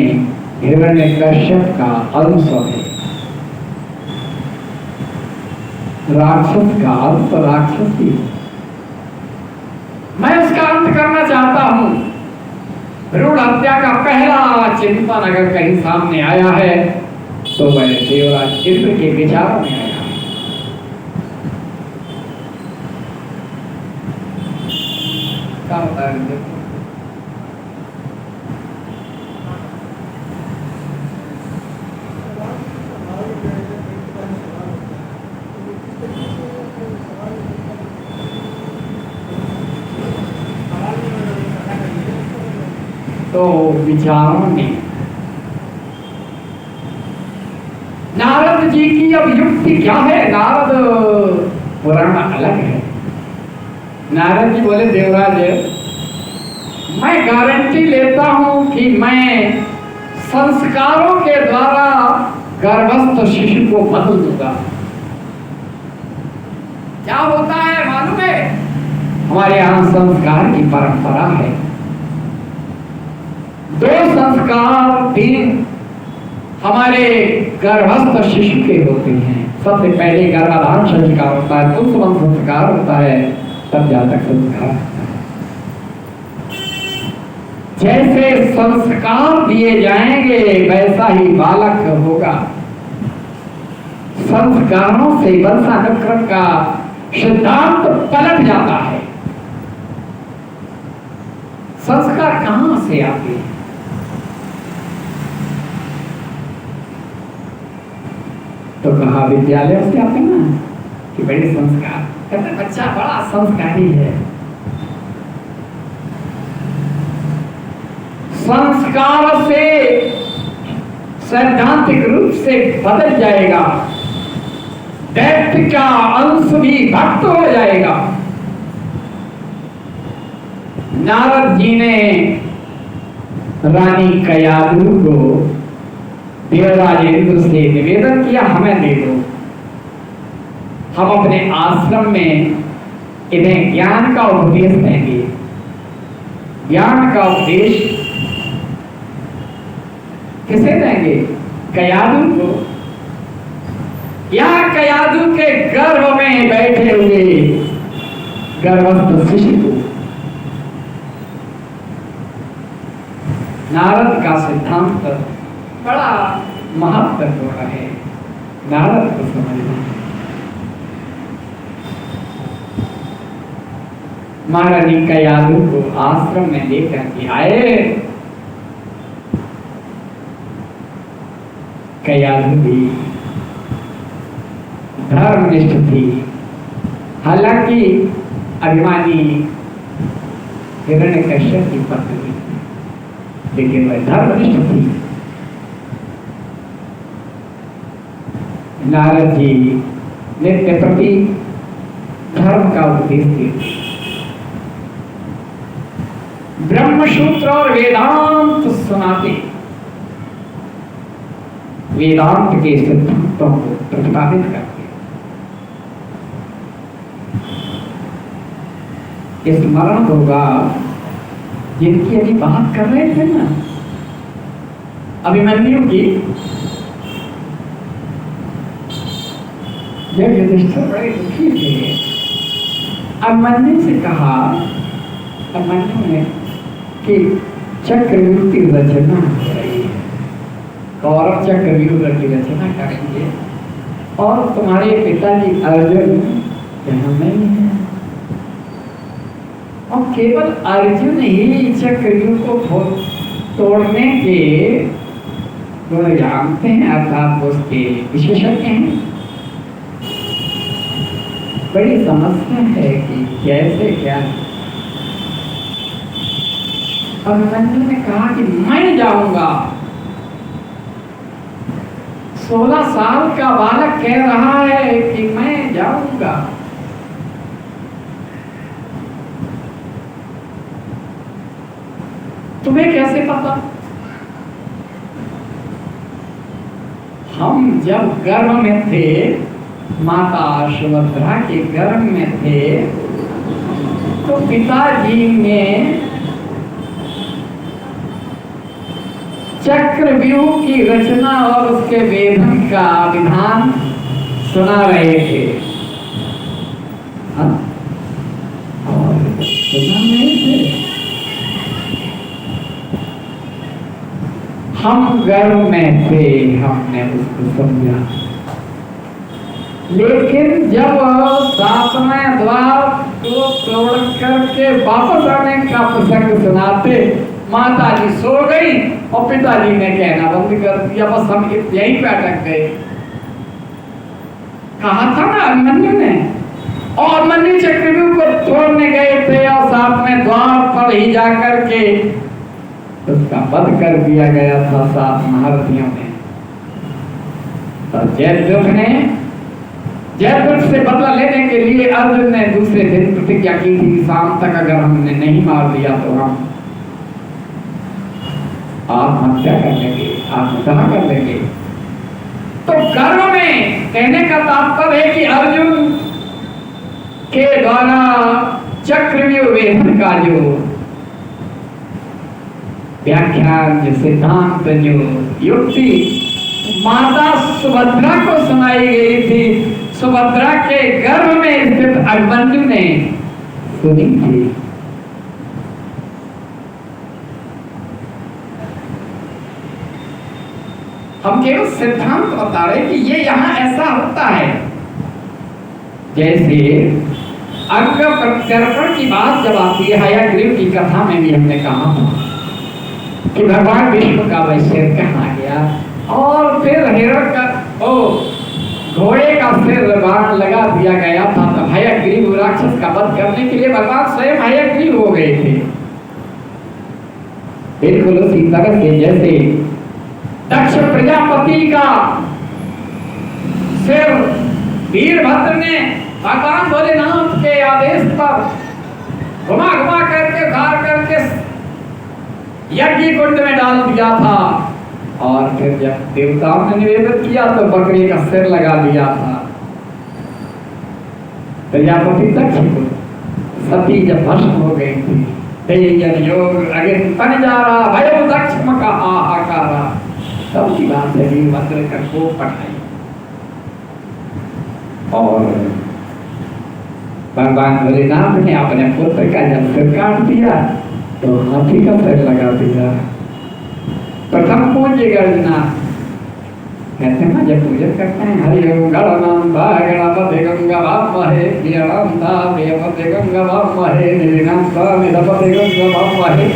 हिरण्यकश्यप का अंश है। राक्षस का अंश राक्षसी, मैं उसका अंत करना चाहता हूं। भ्रूण हत्या का पहला चिंतन अगर कहीं सामने आया है तो वह देवराज इंद्र के विचारों में आया। क्या होता है? तो विचारों ने नारद जी की अब युक्ति क्या है? नारद पुराण अलग है। नारद जी बोले देवराज, मैं गारंटी लेता हूं कि मैं संस्कारों के द्वारा गर्भस्थ शिशु को बदल दूंगा। क्या होता है मालूम है? हमारे यहां संस्कार की परंपरा है। 2 संस्कार 3 हमारे गर्भस्थ शिशु के होते हैं। सबसे पहले गर्भाधान संस्कार होता है, पुंसवन संस्कार होता है, तब जातक संस्कार होता है। जैसे संस्कार दिए जाएंगे वैसा ही बालक होगा। संस्कारों से वंशानुक्रम का सिद्धांत पलट जाता है। संस्कार कहां से आते हैं? तो कहा विद्यालय से आते ना कि बड़े संस्कार, कहते बच्चा बड़ा संस्कारी है। संस्कार से सैद्धांतिक रूप से बदल जाएगा, दैत्य का अंश भी भक्त हो जाएगा। नारद जी ने रानी कयाधु को देवराज इंद्र से निवेदन किया, हमें दे दो, हम अपने आश्रम में इन्हें ज्ञान का उपदेश देंगे। ज्ञान का उपदेश किसे देंगे? कयाधु को, या कयाधु के गर्भ में बैठे हुए गर्भस्थ शिशु को। नारद का सिद्धांत बड़ा महत्वपूर्ण है, नारद को समझना। महारानी कयाधु को आश्रम में लेकर के आए। कयाधु भी धर्मनिष्ठ थी, हालांकि अभिमानी हिरण्यकश्यप की पत्नी, लेकिन वह धर्मनिष्ठ थी। नारद जी नित्य प्रति धर्म का उपदेश देते, ब्रह्मसूत्र और वेदांत सुनाते, वेदांत के सिद्धांतों को प्रतिपादित करते। स्मरण होगा जिनकी अभी बात कर रहे थे ना, अभिमन्यु की, जब युधिष्ठिर बड़े दुखी थे, अभिमन्यु से कहा, अभिमन्यु ने कि चक्रव्यूह की रचना हो रही है, कौरव चक्रव्यूह की रचना करेंगे और तुम्हारे पिताजी अर्जुन यहाँ नहीं है, और केवल अर्जुन ही चक्रव्यूह को तोड़ने के गुण जानते हैं, अर्थात उसके विशेषज्ञ हैं। बड़ी समस्या है कि कैसे क्या। अभिमन्यु ने कहा कि मैं जाऊंगा। 16 साल का बालक कह रहा है कि मैं जाऊंगा। तुम्हें कैसे पता? हम जब गर्भ में थे, माता सुभद्रा के गर्भ में थे, तो पिताजी ने चक्रव्यूह की रचना और उसके वेधन का विधान सुना रहे थे। और सुना नहीं थे। हम गर्भ में थे, हमने उसको समझा। लेकिन जब सातवें द्वार को तोड़ करके वापस आने का प्रसंग सुनाते, माता जी सो गई और पिताजी ने कहना बंद कर दिया। बस हम यहीं पे अटक गए। कहा था ना अभिमन्यु ने, और अभिमन्यु चक्रव्यूह को तोड़ने गए थे और सातवें द्वार पर ही जाकर के उसका वध कर दिया गया था 7 महारथियों ने। और जयद्रथ से बदला लेने के लिए अर्जुन ने दूसरे दिन प्रतिज्ञा की थी, शाम तक अगर हमने नहीं मार दिया तो हम आत्महत्या कर लेंगे, आत्मदाह कर लेंगे। तो गर्भ में कहने का तात्पर्य है कि अर्जुन के द्वारा चक्रव्यूह वेधन का जो व्याख्यान, जो सिद्धांत, जो युक्ति माता सुभद्रा को सुनाई गई थी, सुभद्रा के गर्भ में स्थित अभिमन्यु ने सुनी थी। हम केवल सिद्धांत बता रहे कि ये यहाँ ऐसा होता है। जैसे अंग प्रत्यर्पण की बात जब आती है, हयग्रीव की कथा में भी हमने कहा कि भगवान विष्णु का वैश्य कहा गया और फिर हिरण का घोड़े का सिर बाण लगा दिया गया था। तो हयग्रीव राक्षस का वध करने के लिए भगवान स्वयं हयग्रीव हो गए थे। बिल्कुल उसी तरह के जैसे दक्ष प्रजापति का सिर वीरभद्र ने भगवान भोलेनाथ के आदेश पर घुमा घुमा करके उखाड़ करके यज्ञ कुंड में डाल दिया था। और फिर जब देवताओं ने निवेदन किया तो बकरी का सिर लगा दिया था। प्रजापति दक्ष को सती जब भस्म हो गई थी, तेजन योग अग्नि तन जा रहा, भयो दक्ष मका हाहाकारा, तब की बात है वीरभद्र का को पठाई और भगवान भोलेनाथ ने अपने पुत्र का जब सिर काट दिया तो हाथी का सिर लगा दिया। प्रथम पूज्य गर्जना कहते हैं, जब पूजन करते हैं हरि ओम गणनांता गणपति गंगावामहे गिरणंता प्रियपति गंगावामहे निलिनांता निधपति गंगावामहे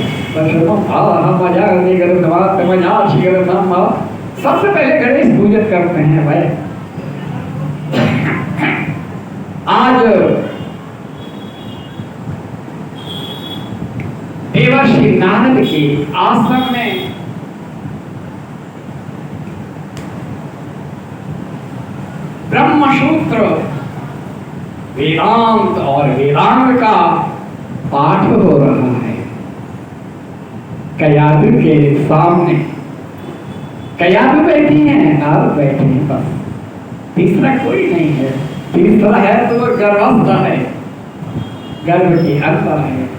सबसे पहले गणेश पूजन करते हैं भाई। आज देवर्षि नारद के आश्रम में ब्रह्मसूत्र, वेदांत और वेदांग का पाठ हो रहा है। कयादु के सामने कयादु बैठी हैं, नारद बैठे हैं, बस तीसरा कोई नहीं है। तीसरा है तो वो गर्भस्थ है, गर्भ के अंदर है।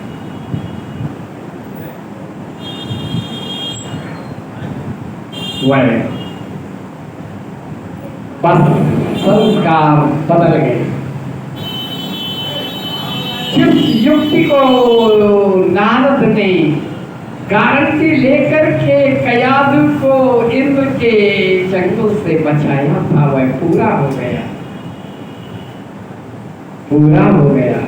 वह बस संस्कार बदल गए। जिस युक्ति को नारद ने गारंटी लेकर के कयादु को इंद्र के चंगुल से बचाया था, वह पूरा हो गया, पूरा हो गया।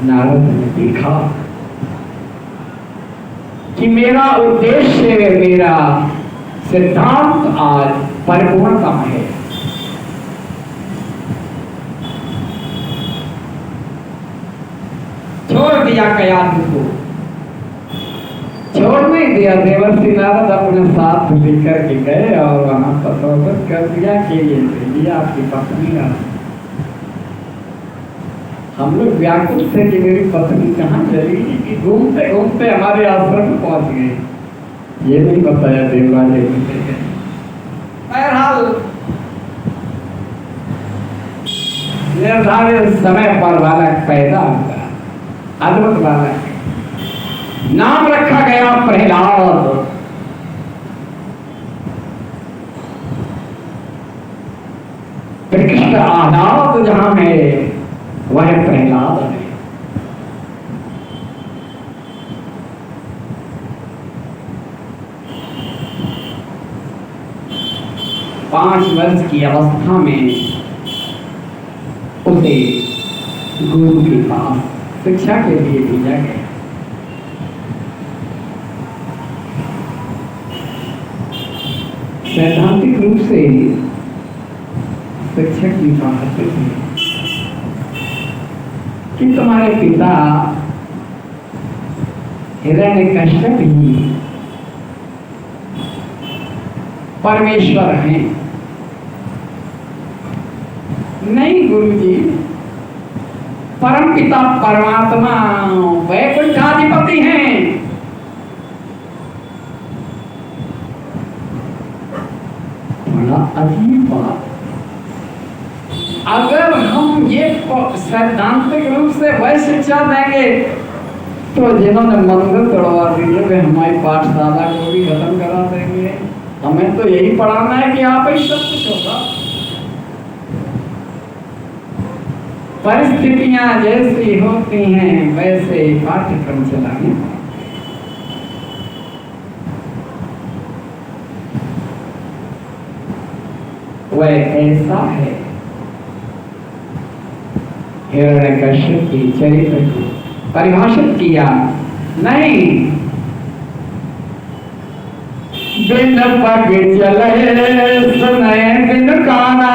नारद ने देखा कि मेरा उद्देश्य, मेरा सिद्धांत आज परिपूर्णता है। छोड़ दिया कयादु को, छोड़ नहीं दिया। देवर्षि नारद अपने साथ लेकर के गए और वहां पतोवत कर दिया कि ये आपकी पत्नी हम लोग व्याकुल थे कि मेरी पत्नी कहाँ चली, कि घूमते घूमते हमारे आश्रम में पहुंच गए। ये नहीं बताया देवराज जी। बहरहाल निर्धारित समय पर बालक पैदा हुआ, अद्भुत बालक, नाम रखा गया प्रहलाद। कृष्ण आजाद जहां है वह प्रहलाद है। पांच वर्ष की अवस्था में उसे गुरु के पास शिक्षा के लिए भेजा गया। सैद्धांतिक रूप से शिक्षक की बात है कि तुम्हारे पिता हिरण्यकश्यप ही परमेश्वर हैं। नहीं गुरुजी, परम पिता परमात्मा वैकुंठाधिपति हैं। बड़ा अजीब बात। अगर हम ये सैद्धांतिक रूप से वह शिक्षा देंगे तो जिन्होंने मंदिर तोड़वा दिए वे हमारी पाठशाला को भी खत्म करा देंगे। हमें तो यही पढ़ाना है कि आप ही सब कुछ होगा। परिस्थितियां जैसी होती हैं वैसे पाठ्यक्रम चलाने। वह ऐसा है। हिरण्यकश्यप के चरित्र को परिभाषित किया। नहीं, बिन पग चले सुने बिन काना,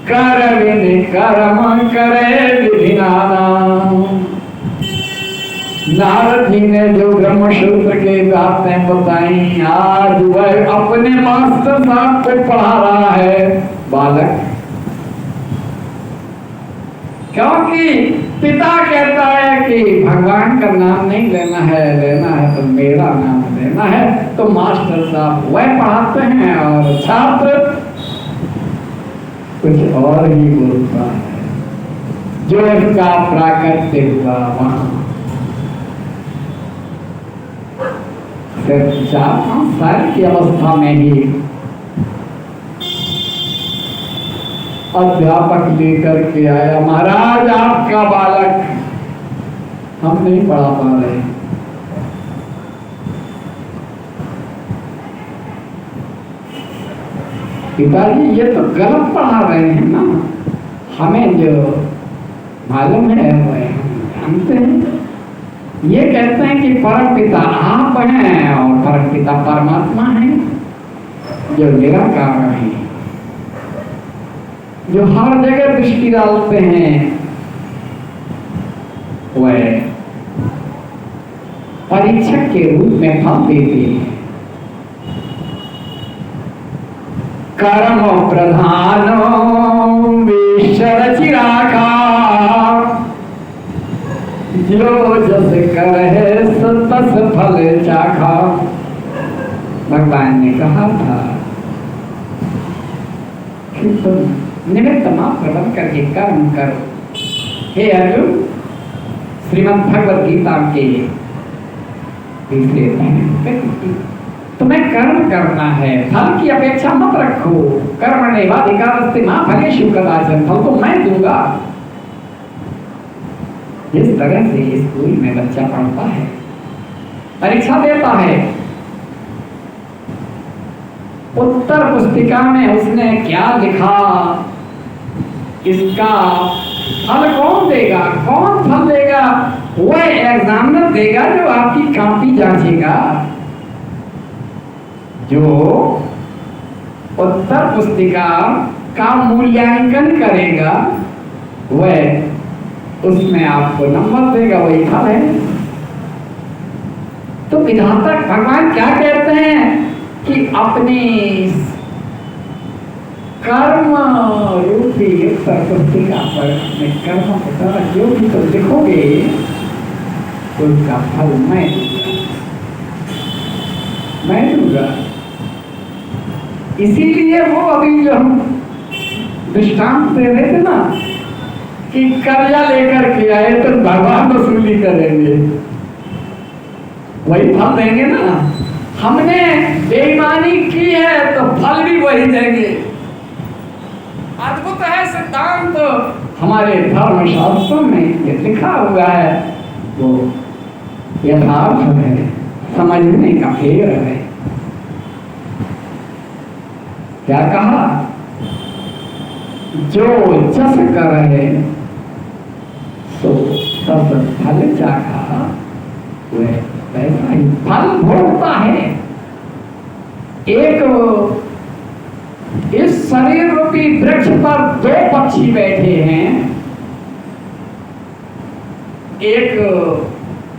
कर बिन कर्म करे विधि नाना। नारद जी ने जो ब्रह्मसूत्र के बातें बताई, आज वह अपने मास्टर साहब को पढ़ा रहा है बालक। क्योंकि पिता कहता है कि भगवान का नाम नहीं लेना है तो मेरा नाम लेना है। तो मास्टर साहब वह पढ़ाते हैं और छात्र कुछ और ही बोलता है जो इसका प्राकट्य हुआ वहां। सिर्फ 4-5 साल की अवस्था में ही अध्यापक लेकर के आया, महाराज आपका बालक हम नहीं पढ़ा पा रहे। पिताजी ये तो गलत पढ़ा रहे हैं ना, हमें जो मालूम है वह हम जानते हैं। ये कहते हैं कि परम पिता आप हैं और परम पिता परमात्मा है जो निराकार है, जो हर जगह दृष्टि डालते हैं। वह परीक्षक के रूप में फल देते हैं। कर्म प्रधान ईश्वर चिरागा, जो जस करे तस फल चाखा। भगवान ने कहा था कि तुम निमित्त मात्र बन करके कर्म करो। हे अर्जुन, श्रीमद् भगवद गीता के तुम्हें कर्म करना है, फल की अपेक्षा मत रखो। कर्मण्येवाधिकारस्ते मा फलेषु कदाचन, फल तो मैं दूंगा। इस तरह से स्कूल में बच्चा पढ़ता है, परीक्षा देता है। उत्तर पुस्तिका में उसने क्या लिखा, इसका फल कौन देगा, कौन फल देगा? वह एग्जामिनर देगा जो आपकी कॉपी जांचेगा। जो उत्तर पुस्तिका का मूल्यांकन करेगा वह उसमें आपको नंबर देगा, वही फल है। तो विधाता भगवान क्या कहते हैं कि अपने कर्म रूपी सरस्वती का पर अपने कर्म के द्वारा जो भी तो लिखोगे उसका फल मैं दूंगा। इसीलिए वो अभी जो हम दृष्टांत दे रहे थे ना कि कर्जा लेकर के आए तो भगवान वसूली करेंगे, वही फल देंगे ना। हमने बेईमानी की है तो फल भी वही देंगे। अद्भुत है सिद्धांत, हमारे धर्म शास्त्रों में ये लिखा हुआ है, वो यथार्थ है, समझने का फेर है। क्या कहा? जो जस करे सो तस फल चाखा, वह वैसा ही फल भोगता है। एक इस शरीर रूपी वृक्ष पर दो पक्षी बैठे हैं, एक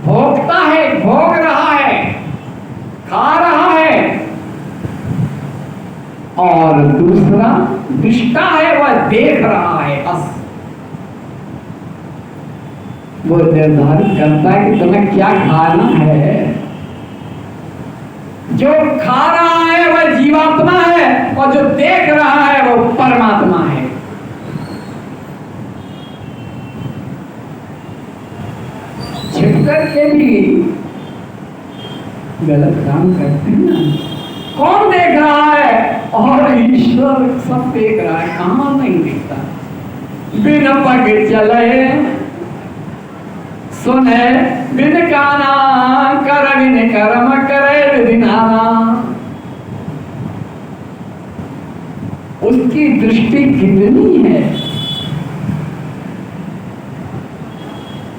भोगता है, भोग रहा है, खा रहा है, और दूसरा दृष्टा है, वह देख रहा है बस। वो निर्धारित करता है कि तुम्हें क्या खाना है। जो खा रहा है वह जीवात्मा है और जो देख रहा है वो परमात्मा है। छिपकर के भी गलत काम करते हैं ना। कौन देख रहा है? और ईश्वर सब देख रहा है, कहां नहीं दिखता। बिन पग चले सुने बिन काना, कर बिन कर्म करे विधि नाना। उसकी दृष्टि कितनी है,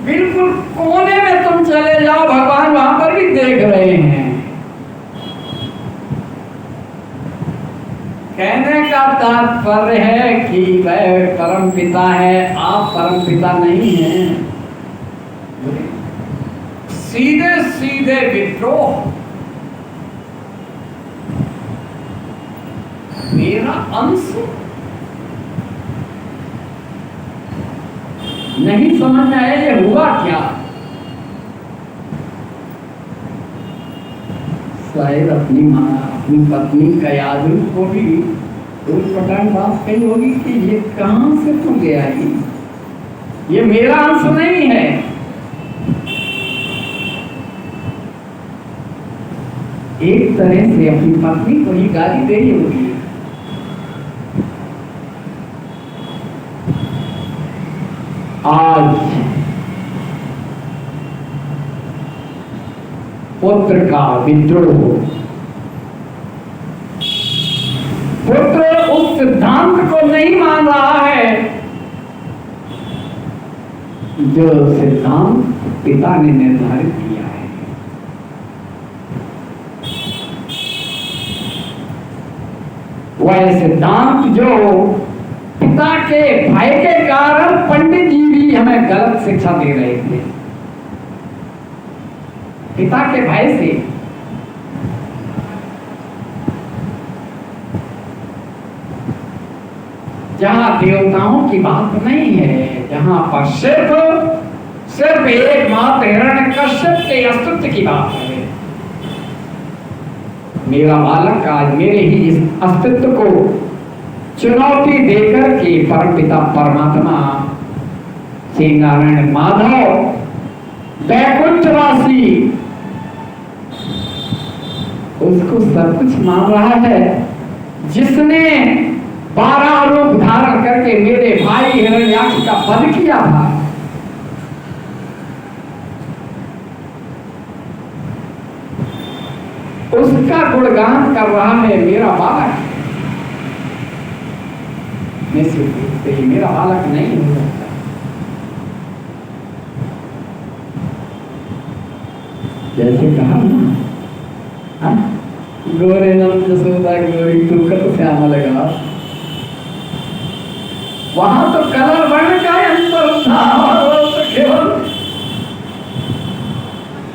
बिल्कुल कोने में तुम चले जाओ, भगवान वहां पर भी देख रहे हैं। कहने का तात्पर्य है कि वह परम पिता है, आप परम पिता नहीं हैं। सीधे सीधे विद्रोह, मेरा अंश नहीं समझ में आया। ये हुआ क्या? शायद अपनी माँ, अपनी पत्नी का याद होगी, उस पटान बात कही होगी कि ये कहां से तू गया, ये मेरा अंश नहीं है। एक तरह से अपनी पत्नी को ही गाली दे रही होगी। आज पुत्र का विद्रोह, पुत्र उस सिद्धांत को नहीं मान रहा है जो सिद्धांत पिता ने निर्धारित किया है। वह सिद्धांत जो पिता के भय के कारण पंडित जी भी हमें गलत शिक्षा दे रहे थे। पिता के भय से जहां देवताओं की बात नहीं है, जहां पर सिर्फ एकमात्र हिरण्यकश्यप के अस्तित्व की बात है। मेरा बालक आज मेरे ही इस अस्तित्व को चुनौती देकर के परमपिता परमात्मा श्री नारायण माधव वैकुंठवासी उसको सब कुछ मान रहा है, जिसने 12 रूप धारण करके मेरे भाई हिरण्याक्ष का वध किया था। उसका गुणगान कर रहा है मेरा बालक। मेरा बालक नहीं हो सकता। जैसे कहा ना, गोरे नंद जसोदा गोरी तू कर श्याम लगा, वहां तो कलर वर्ण का अंतर था और तो केवल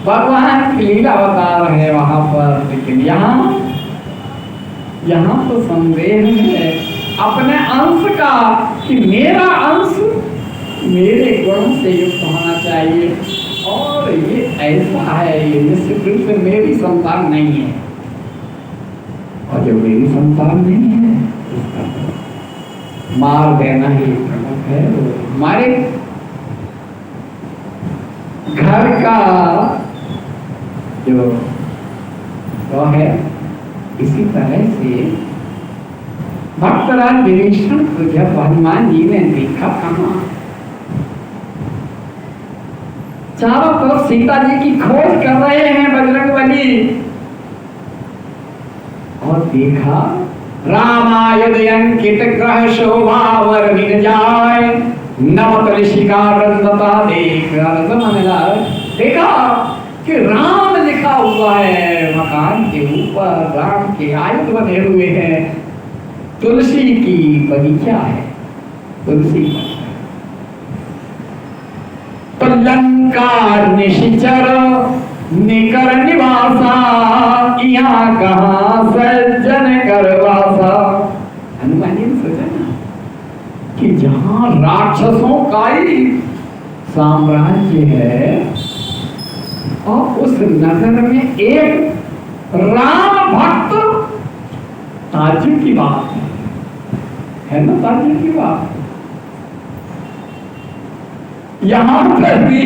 भगवान की लीला अवतार है वहां पर। लेकिन यहाँ तो संदेह है अपने अंश का कि मेरा अंश मेरे गुणों से युक्त होना चाहिए, और ये ऐसा है, ये निश्चित रूप से मेरी संतान नहीं है, और जो मेरी संतान नहीं है उसका मार देना ही प्रमुख है। वो हमारे घर का जो वो है, इसी तरह से भक्तराज विभीषण को जब हनुमान जी ने देखा कहाँ, चारों तरफ सीता जी की खोज कर रहे हैं बजरंगबली, और देखा रामायण ग्रह शोभा वर्णिन जाय, नवत ऋषिका वृंदता देख देखा कि राम लिखा हुआ है मकान के ऊपर, राम के आयुध बने हुए हैं, तुलसी की बगीचा है, तुलसी तो लंका निशिचर निकर निवासा, यहाँ कहाँ सज्जन करवासा। हनुमान जी ने सोचा ना कि जहाँ राक्षसों का ही साम्राज्य है, और उस नगर में एक राम भक्त, ताज्जुब की बात है ना, ताज्जुब की बात। यहां पर भी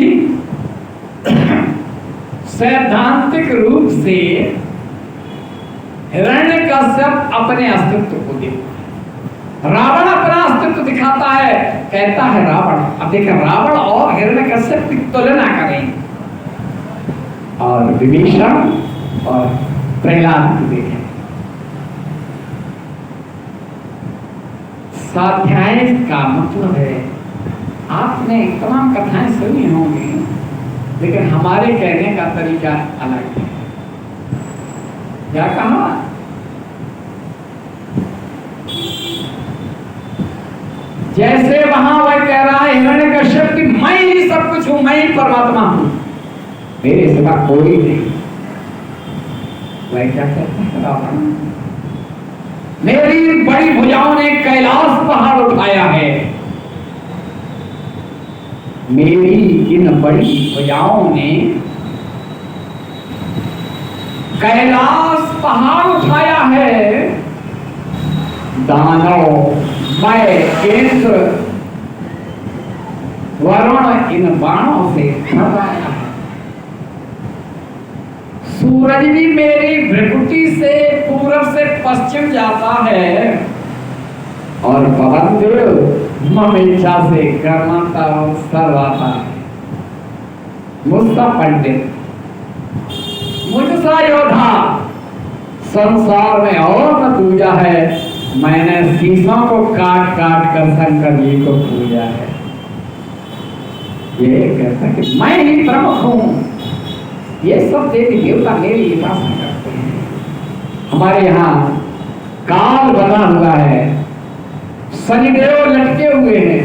सैद्धांतिक रूप से हिरण्यकश्यप अपने अस्तित्व को देखता है, रावण अपना अस्तित्व दिखाता है, कहता है रावण। अब देखिए रावण और हिरण्यकश्यप की तुलना करें, और विभीषण और प्रहलाद को देखें। स्वाध्याय का मतलब है, आपने तमाम कथाएं सुनी होंगी, लेकिन हमारे कहने का तरीका अलग है। क्या कहा? जैसे वहां वह कह रहा है हिरण्यकश्यप कि मैं ही सब कुछ हूं, मैं ही परमात्मा हूं, मेरे सिवा कोई नहीं। वह क्या कहता है रावण? मेरी बड़ी भुजाओं ने कैलाश पहाड़ उठाया है, मेरी इन बड़ी भुजाओं ने कैलाश पहाड़ उठाया है, दानव मैं इंद्र वरुण इन बाणों से हटाया है, सूरज भी मेरी भ्रिकुटी से पूरब से पश्चिम जाता है, और पवन देव मम इच्छा से कर्माता और सर्वाता है। मुझसा पंडित, मुझसा योद्धा संसार में और न पूजा है, मैंने शीशों को काट काट कर शंकर जी को पूजा है। ये कहता है कि मैं ही प्रमुख हूं, ये सब देवी देवता मेरी उपासना करते हैं। हमारे यहाँ काल बना हुआ है, शनिदेव लटके हुए हैं,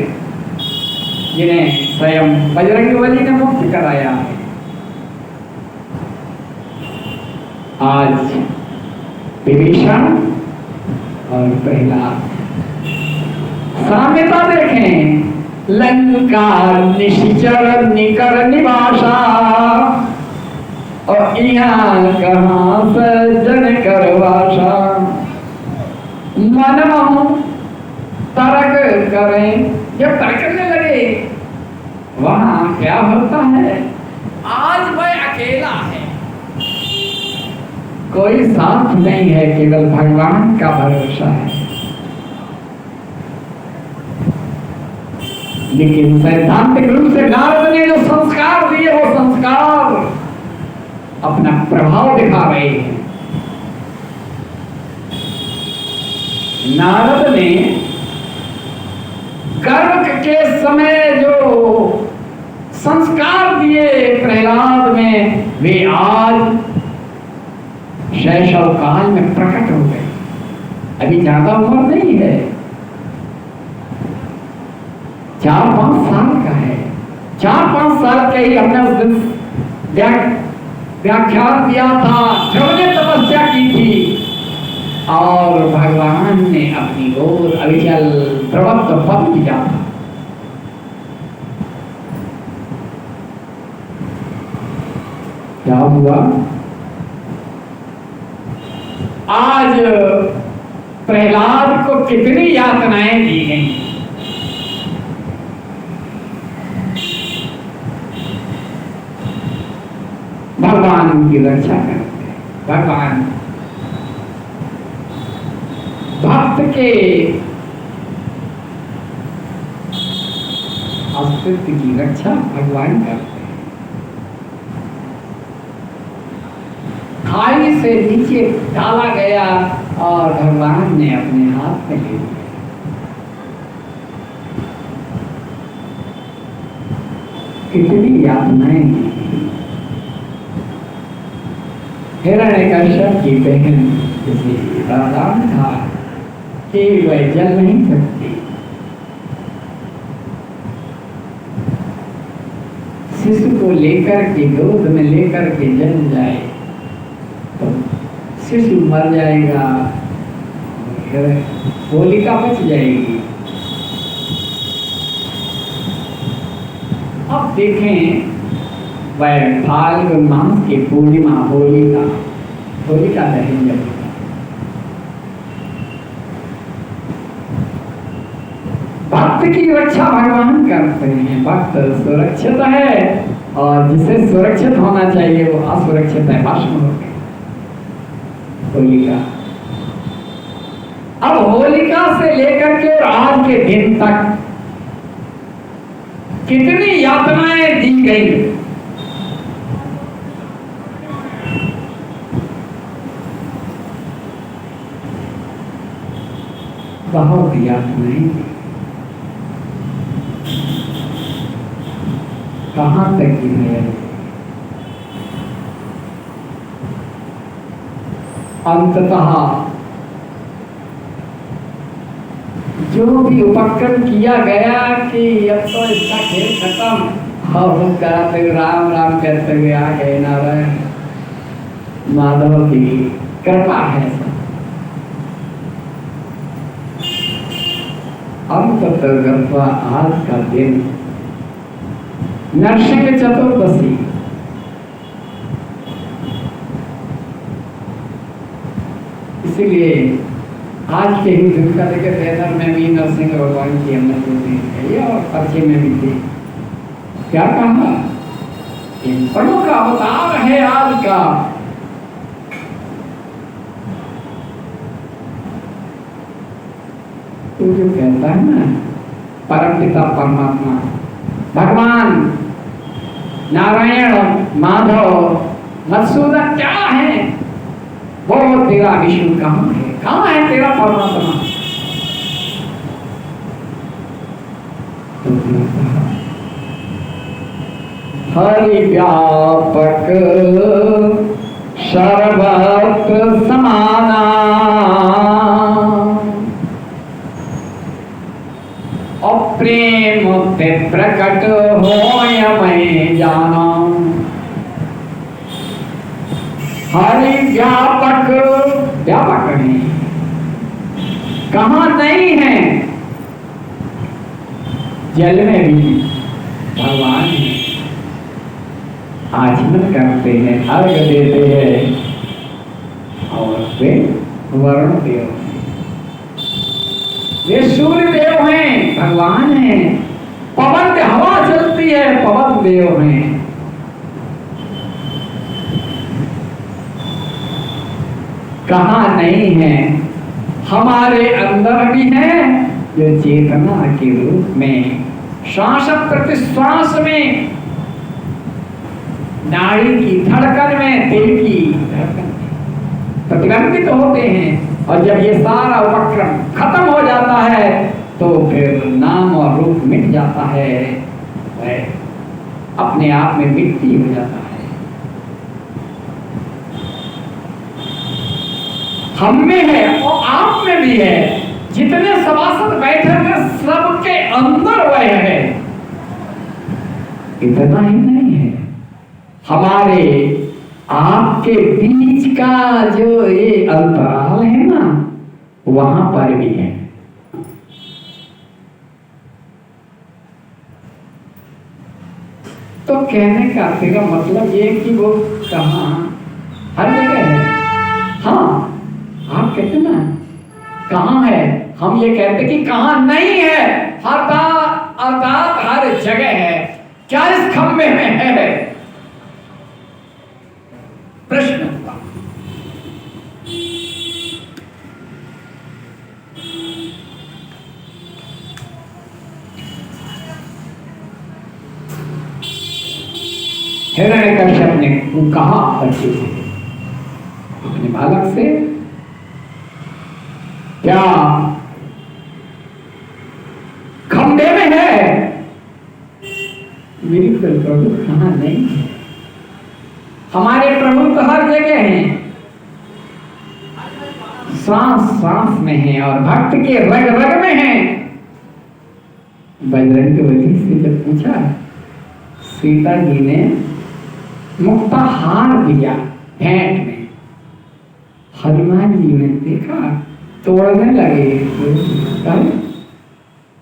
जिन्हें स्वयं बजरंगबली ने मुक्त कराया है। आज विभीषण और प्रहलाद साम्यता देखें, लंका निशिचर निकर निवासा, और यहाँ कहाँ सज्जन करवासा। मन तर्क करें, जब तर्क करने लगे वहां क्या होता है? आज वह अकेला है, कोई साथ नहीं है, केवल भगवान का भरोसा है। लेकिन सैद्धांतिक रूप से नारद ने जो संस्कार दिए, वो संस्कार अपना प्रभाव दिखा रहे हैं। नारद ने गर्भ के समय जो संस्कार दिए प्रहलाद में, वे आज शैशव काल में प्रकट हो गए। अभी ज्यादा उम्र नहीं है, 4-5 साल का है। 4-5 साल के ही हमने उस दिन व्याख्यान दिया था, जो ने तपस्या की थी और भगवान ने अपनी ओर अविचल प्रवक्त पद किया था। क्या हुआ? आज प्रहलाद को कितनी यातनाएं दी गई। भगवान उनकी रक्षा करते। भगवान भक्त के अस्तित्व की रक्षा भगवान करते। खाई से नीचे डाला गया और भगवान ने अपने हाथ में ले लिया। कितनी यातनाएं दी। हिरण्यकश्यप की बहन किसी वरदान था कि वह जल नहीं सकती। शिशु को लेकर के गोद में लेकर के जल जाए तो शिशु मर जाएगा, होलिका बच जाएगी। अब देखें वह फाल्गुन मास की पूर्णिमा होलिका दहन जब भक्त की रक्षा भगवान करते हैं। भक्त सुरक्षित है और जिसे सुरक्षित होना चाहिए वो असुरक्षित है, भस्म हो गए। होलिका, अब होलिका से लेकर के आज के दिन तक कितनी यातनाएं दी गई। बहुत यातनाएं दी। कहां तक की है? अंततः जो भी उपक्रम किया गया कि अब तो इसका खेल खत्म, और हम कराते राम राम करते हुए आ गए। नारायण माधव की कृपा है। अंततः आज का दिन नरसिंह चतुर्दशी, इसीलिए आज के ही दिन का देखे बैनर में भी नरसिंह भगवान की अन्नपूर्ति है और पर्चे में भी थी। क्या कहा? एक प्रमुख अवतार है आज का। तो जो कहता है ना परमपिता परमात्मा भगवान नारायण माधव मधुसूदन क्या है? वो तेरा विष्णु कहाँ है? कहाँ है तेरा परमात्मा? हरि व्यापक सर्वत्र समाना, प्रेम पे प्रकट होय मैं जाना। हरि व्यापक, व्यापक है, कहाँ नहीं है? जल में भी भगवान है। आचमन करते हैं, अर्घ देते हैं और वे वरुण देव, वे सूर्य देव हैं, भगवान हैं। पवन की हवा चलती है, पवन देव हैं। कहाँ नहीं है? हमारे अंदर भी है, जो चेतना के रूप में श्वास प्रतिश्वास में, नाड़ी की धड़कन में, दिल की धड़कन में प्रतिबंधित होते हैं। और जब ये सारा उपक्रम खत्म हो जाता है तो फिर नाम और रूप मिट जाता है, वह अपने आप में मिट्टी हो जाता है। हम में है और आप में भी है। जितने सभासद बैठे हैं सबके अंदर वह है। इतना ही नहीं है, हमारे आपके बीच का जो ये अंतराल है ना, वहां पर भी है। तो कहने का तेरा मतलब ये कि वो कहाँ हर जगह है। हाँ, आप कहते ना कहाँ है, हम ये कहते कि कहाँ नहीं है। अर्थात हर जगह है। क्या इस खंबे में है? प्रश्न हुआ। हिरण्यकश्यप ने कहा बच्चे से, अपने बालक से, क्या खंबे में है? बिल्कुल प्रभु, कहां नहीं है। हमारे प्रभु तो हर जगह हैं, सांस सांस में है और भक्त के रग रग में है। बजरंग बली से जब पूछा, सीता जी ने मुक्ताहार दिया भेंट में, हनुमान जी ने देखा, तोड़ने लगे।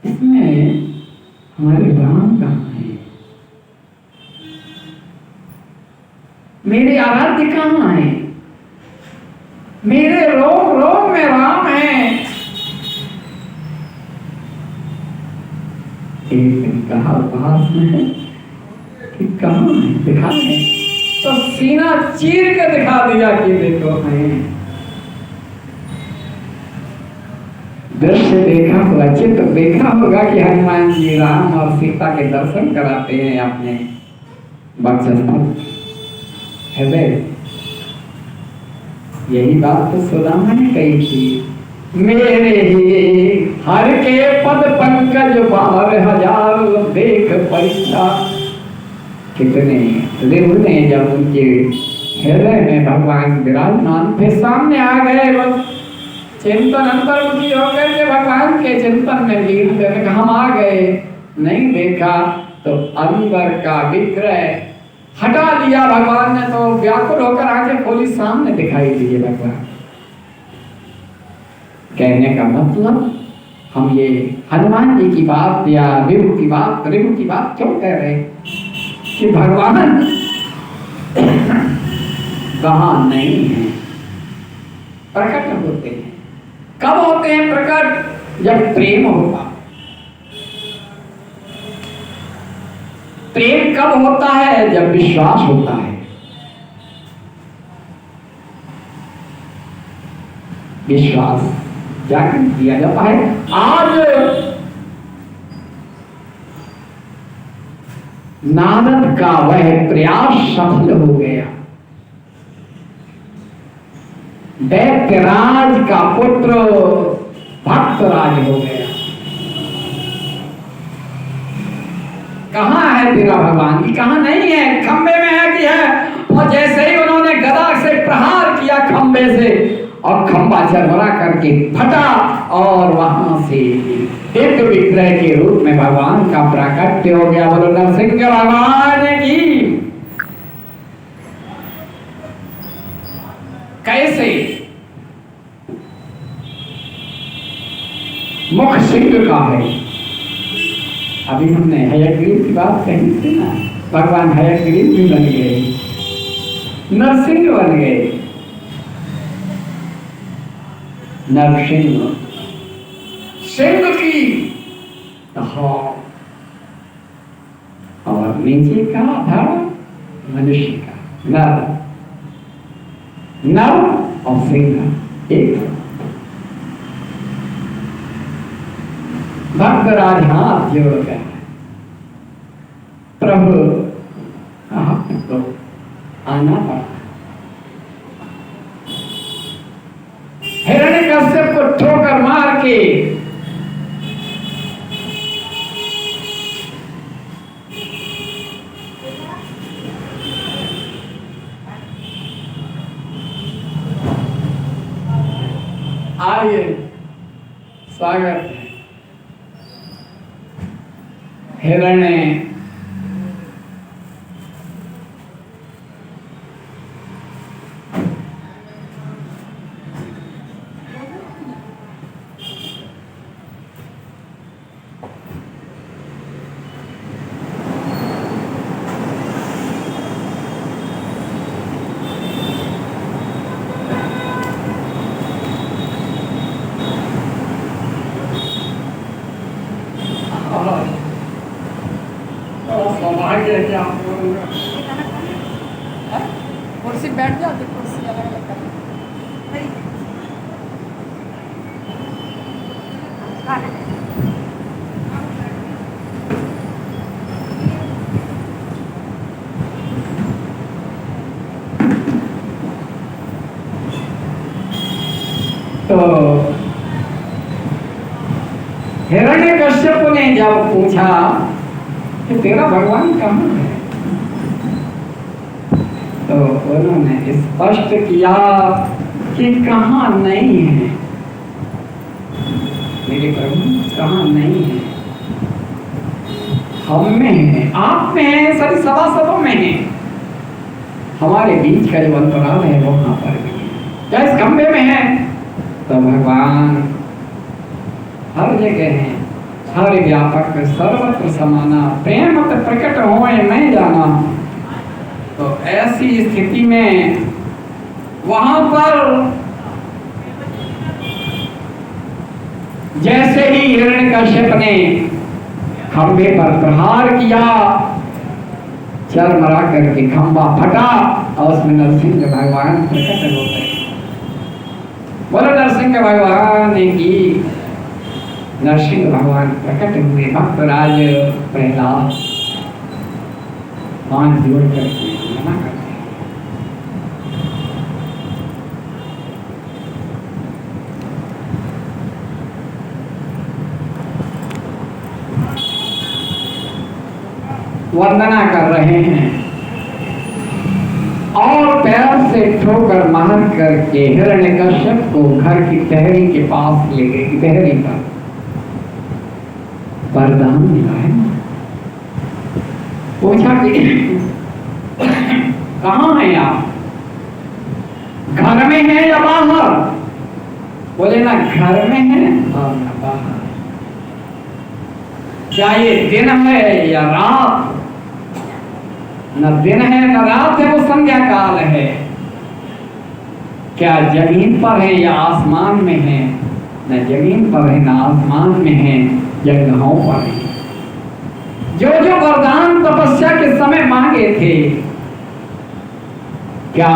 इसमें हमारे राम कहाँ है? मेरे आराध्य कहाँ है? मेरे रोम रोम में राम है। एक दिन कहा पास में कि कहाँ है, दिखा है। तो सीना चीर के दिखा दिया कि देखो है। दृश्य देखा होगा, चित्र देखा होगा कि हनुमान जी राम और सीता के दर्शन कराते हैं अपने वक्षस्थल हृदय। यही बात तो सुदामा ने कही थी, मेरे ही हर के पद पंकज 12,000 देख परीक्षा। कितने रिभु ने जब उनके हृदय में भगवान विराजमान थे, सामने आ गए, बस चिंतन अंतर्मुखी होकर के भगवान के चिंतन में लीन करके हम आ गए। नहीं देखा तो अंदर का विग्रह हटा लिया भगवान ने, तो व्याकुल होकर आंखें खोली, सामने दिखाई दिए भगवान। कहने का मतलब हम ये हनुमान जी की बात या रिभु की बात क्यों कह रहे कि भगवान कहाँ नहीं है, प्रकट होते हैं। कब होते हैं प्रकट? जब प्रेम होता। प्रेम कब होता है? जब विश्वास होता है। विश्वास जागृत किया जाता है। आज नारद का वह प्रयास सफल हो गया। दैत्यराज का पुत्र भक्तराज हो गया। कहाँ है तेरा भगवान? की कहाँ नहीं है, खंबे में है कि है? और जैसे ही उन्होंने गदा से प्रहार किया खंबे से, और खंबा झरमरा करके फटा, और वहां से एक विग्रह के रूप में भगवान का प्राकट्य हो गया। बोलो नरसिंह भगवान की। कैसे? मुख सिंह का है। अभी हमने हयग्रीव की बात कही थी ना, भगवान हयग्रीव भी बन गए, नरसिंह बन गए। नरसिंह सिंह की और नीचे का था मनुष्य का। नर और सिंह एक। भक्तराज हाथ जोड़ गया, प्रभु आपको आना पड़ा। हिरण्यकश्यप को ठोकर मार के आइए, स्वागत है। हिरण्य जैसे आप कुर्सी बैठ जाते, कुर्सी अलग अलग कर तो हिरण्यकश्यप ने जब पूछा कि तेरा भगवान कहाँ है, तो उन्होंने स्पष्ट किया कि कहाँ नहीं है मेरे प्रभु, कहाँ नहीं है, हम में है, आप में है, सभी सभासदों में है, हमारे बीच का जो अंतराल है वो वहां पर भी है। क्या इस खंबे में है? तो भगवान हर जगह है, हर व्यापक सर्वत्र समाना, प्रेम मत प्रकट होए मैं जाना। तो ऐसी स्थिति में वहां पर जैसे ही हिरण्यकश्यप ने खंबे पर प्रहार किया, चरमरा करके खंबा फटा और उसमें नरसिंह भगवान प्रकट हो गए। बोलो नरसिंह भगवान की, नरसिंह भगवान प्रकट हुए। भक्तराज प्रहलाद हाथ जोड़ करके मना करते हैं। वंदना कर रहे हैं और पैर से ठोकर मार करके हिरण्यकश्यप को घर की टहरी के पास ले गए। टहरी पर वरदान मिला है। पूछा कि कहाँ हैं आप, घर में हैं या बाहर? बोले ना घर में है और ना बाहर। क्या ये दिन है या रात? न दिन है न रात है, वो संध्या काल है। क्या जमीन पर है या आसमान में है? न जमीन पर है न आसमान में है, जगहों पर है। जो जो वरदान तपस्या के समय मांगे थे, क्या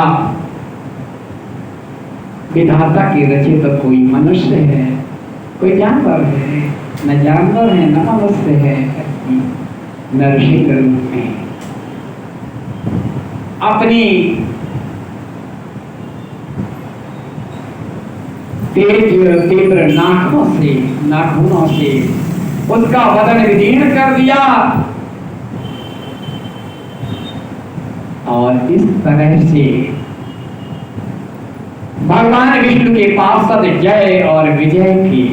विधाता की रचित तो कोई मनुष्य है, कोई जानवर है? न जानवर है न मनुष्य है, नरसिंह रूप में अपनी तेज तीव्र नाखूनों से उसका वदन विदीर्ण कर दिया और इस तरह से भगवान विष्णु के पार्षद जय और विजय के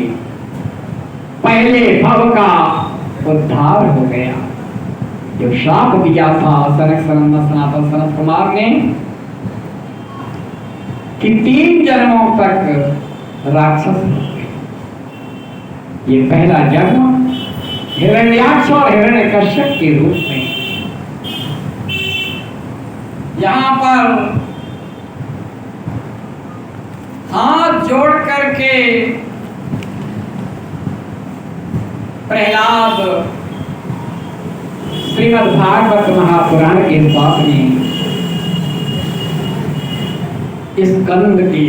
पहले भव का उद्धार हो गया। जो श्राप दिया था सनातन सनत कुमार ने कि 3 जन्मों तक राक्षस हो गए। ये पहला जन्म हिरण्याक्ष और हिरण्यकश्यप के रूप में। यहां पर हाथ जोड़ करके प्रहलाद श्रीमद् भागवत महापुराण के साथ में इस स्कंद के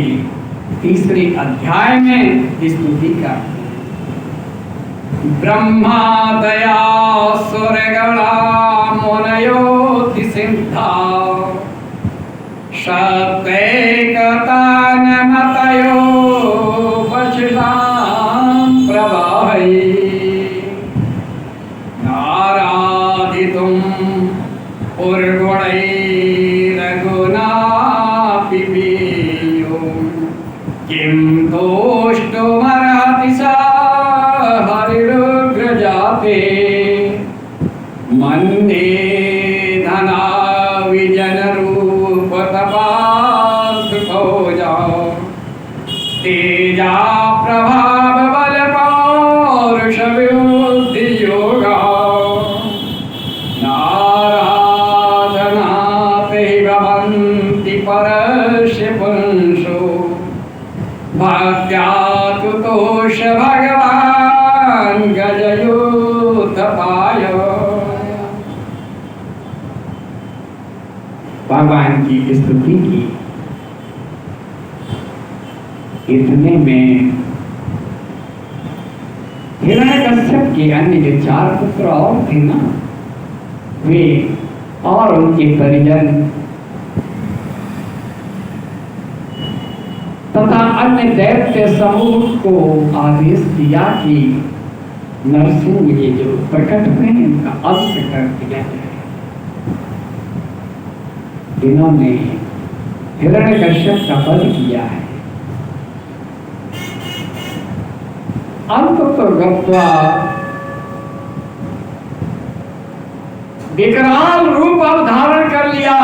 3रे अध्याय में स्तुति करते हैं। ब्रह्मा दया सुरगणा मुनयोति सिद्धा शक्तैकता नमतयो वचसां प्रवाहै नाराधितुं उर्गुणैरघुनापि पीयो किं दोष्टुमर्हति स हरिरुग्रजाते मन्ये धना विजनरूप तपासुभोजा तेजा प्रभाव बल पौरुष बुद्धि योगा नाराधनाते भवन्ति परस्य पुंसो भक्त्या तुतोष भगवान् गजयोतपाय। भगवान की स्तुति की। इतने में हिरण्यकश्यप के अन्य जो 4 पुत्र और थे ना, वे और उनके परिजन तथा अन्य दैत्य समूह को आदेश दिया कि नरसिंह ये जो प्रकट हुए हैं इनका अंत कर दिया जाए। इन्होंने हिरण्यकश्यप का वध किया है। अंत तो गत्वा विकराल रूप अवधारण कर लिया।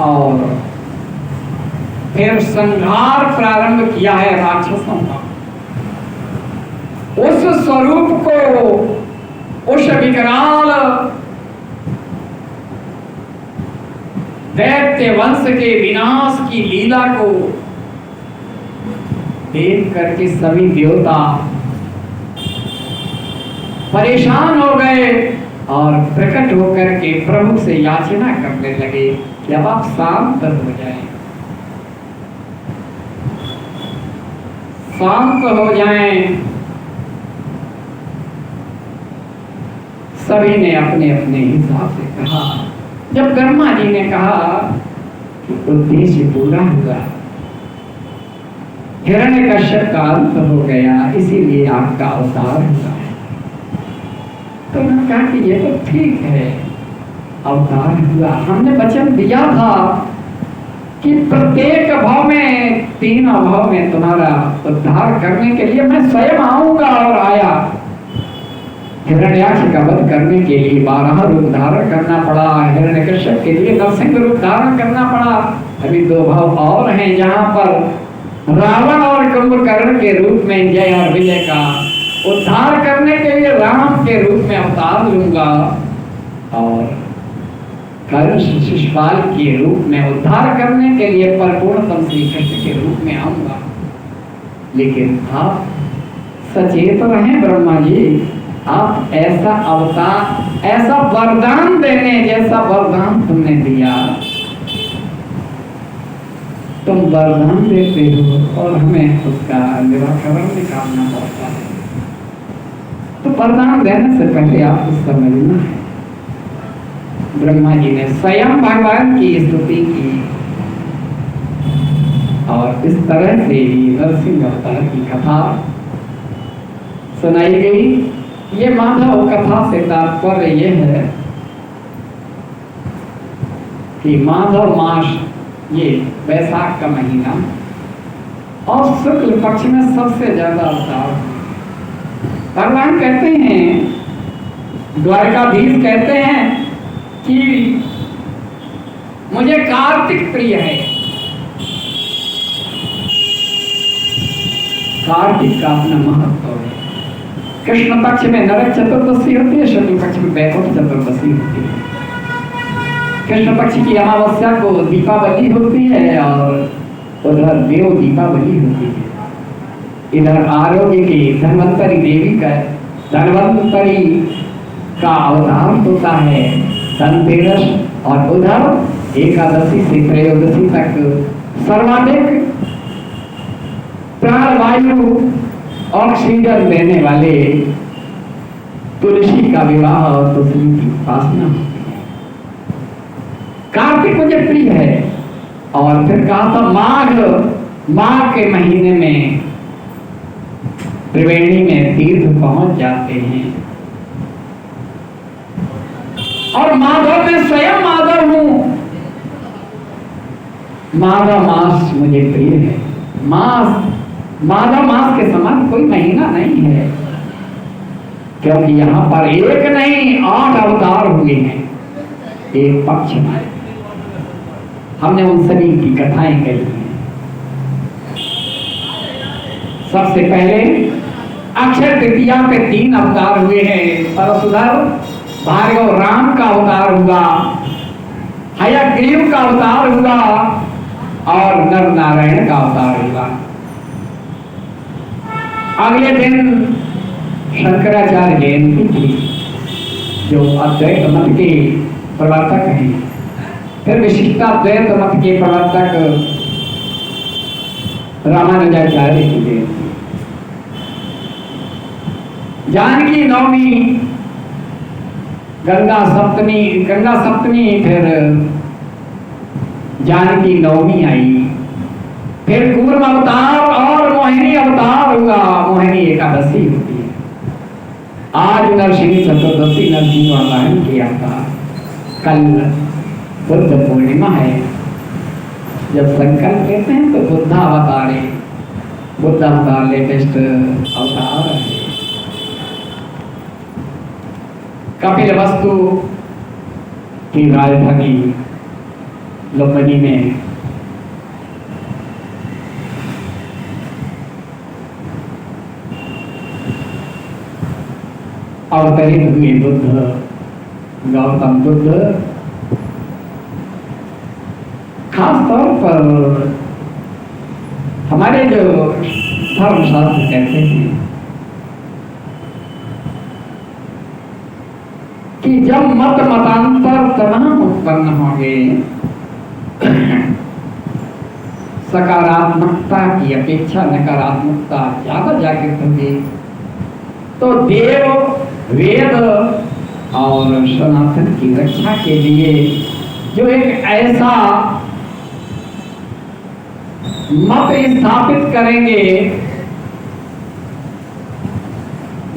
और फिर संहार प्रारंभ किया है राक्षसों का। उस स्वरूप को, उस विकराल दैत्य वंश के विनाश की लीला को देख करके सभी देवता परेशान हो गए और प्रकट होकर के प्रभु से याचना करने लगे कि अब आप शांत हो जाएं, शांत हो जाएं। सभी ने अपने अपने हिसाब से कहा। जब ब्रह्मा जी ने कहा कि उद्देश्य पूरा हुआ, हिरण्यकश्यप का अंत हो गया, इसीलिए आपका अवतार हुआ है, तो उन्होंने कहा कि ये तो ठीक है, अवतार हुआ। हमने वचन दिया था कि प्रत्येक भाव में, 3 अभाव में तुम्हारा उद्धार करने के लिए मैं स्वयं आऊंगा, और आया। हिरण्याक्ष का वध करने के लिए 12 रूप धारण करना पड़ा, हिरण्यकश्यप के लिए नरसिंह रूप धारण करना पड़ा। अभी 2 भाव और हैं जहां पर रावण और कुंभकर्ण के रूप में जय और विजय का उद्धार करने के लिए राम के रूप में अवतार लूंगा, और कर्ण शिशुपाल के रूप में उद्धार करने के लिए परिपूर्णतम श्री कृष्ण के रूप में आऊंगा। लेकिन आप सचेत रहें ब्रह्मा जी, आप ऐसा अवतार, ऐसा वरदान देने जैसा वरदान तुमने दिया, तुम वरदान देते हो और हमें उसका निराकरण निकालना पड़ता है। तो वरदान देने से पहले आपको समझना है। ब्रह्मा जी ने स्वयं भगवान की स्तुति की, और इस तरह से नरसिंह अवतार की कथा सुनाई गई। ये माधव कथा से तात्पर्य यह है कि माधव मास, ये वैशाख का महीना और शुक्ल पक्ष में सबसे ज्यादा अवतार। भगवान कहते हैं, द्वारकाधीश कहते हैं कि मुझे कार्तिक प्रिय है। कार्तिक का अपना महत्व है। कृष्ण पक्ष में नरक चतुर्दशी होती है, शुक्ल पक्ष में वैकुंठ चतुर्दशी होती है। कृष्ण पक्ष की अमावस्या को दीपावली होती है और उधर देव दीपावली होती है। इधर आरोग्य की धन्वंतरी देवी का, धन्वंतरी का अवतार होता है धनतेरस, और उधर एकादशी से त्रयोदशी तक सर्वाधिक प्राणवायु ऑक्सीजन देने वाले तुलसी का विवाह और तुलसी की उपासना होती है। कार्तिक मुझे प्रिय है। और फिर कहा था माघ के महीने में त्रिवेणी में तीर्थ पहुंच जाते हैं, और माधव में स्वयं माधव हूं। माधव मास मुझे प्रिय है। माधव मास के समान कोई महीना नहीं है, क्योंकि यहां पर एक नहीं 8 अवतार हुए हैं एक पक्ष में। हमने उन सभी की कथाएं कही हैं। सबसे पहले अक्षय तृतीया पे 3 अवतार हुए हैं। परशुधर भार्गव राम का अवतार हुआ, हयग्रीव का अवतार हुआ, और नर नारायण का अवतार हुआ। अगले दिन शंकराचार्य जयंती थी। जो अद्वैत मत के प्रवर्तक हैं। फिर विशिष्टाद्वैत मत के प्रवर्तक रामानुजाचार्य की जयंती, जानकी नवमी, गंगा सप्तमी, फिर जानकी नवमी आई, फिर कूर्म अवतार और मोहिनी अवतार हुआ, मोहिनी एकादशी होती है। आज नरसिंह चतुर्दशी, नरसिंह नारायण किया था। कल बुद्ध पूर्णिमा है। जब संकल्प लेते हैं तो बुद्ध अवतार लेटेस्ट अवतार है। कपिलवस्तु की राजधानी लुम्बिनी में अवतरित हुए बुद्ध, गौतम बुद्ध, खास तौर पर हमारे जो धर्मशास्त्र कहते हैं कि जब मतांतर तनाव उत्पन्न होंगे, सकारात्मकता की अपेक्षा नकारात्मकता ज्यादा जागृत होगी, तो देव, वेद और सनातन की रक्षा के लिए जो एक ऐसा मत स्थापित करेंगे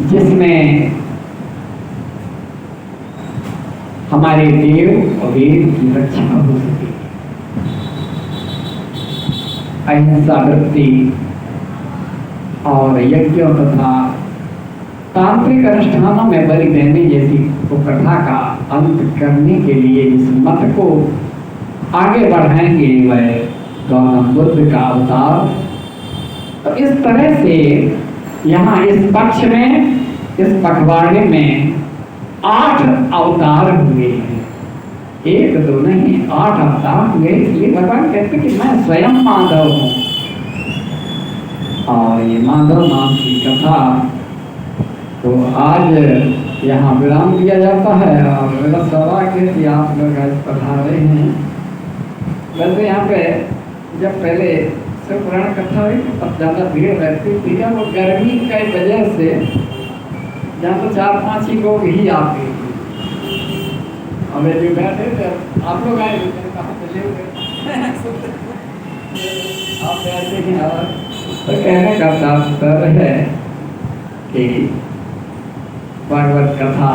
जिसमें हमारे देव और वेद की रक्षा हो सके, अहिंसा वृत्ति और यज्ञों तथा तांत्रिक अनुष्ठानों में बलि देने जैसी कुप्रथा का अंत करने के लिए इस मत को आगे बढ़ाएंगे वह गौतम बुद्ध का अवतार। तो इस तरह से यहाँ इस पक्ष में, इस पखवाड़े में 8 अवतार हुए हैं। 1 2 नहीं, 8 अवतार हुए। इसलिए भगवान कहते कि मैं स्वयं माधव हूँ। और ये माधव नाम की कथा तो आज यहाँ विराम दिया जाता है। और मेरा सौभाग्य है कि आप लोग आज पधारे हैं। वैसे यहाँ पे जब पहले शिव पुराण कथा हुई तब ज़्यादा भीड़ रहती थी, वो गर्मी की वजह से जहाँ तो 4-5 ही लोग ही आते थे। हमें जो बैठे थे, आप लोग आए थे, कहाँ चले हुए आप ऐसे ही। तो कहने का तात्पर्य है कि भागवत कथा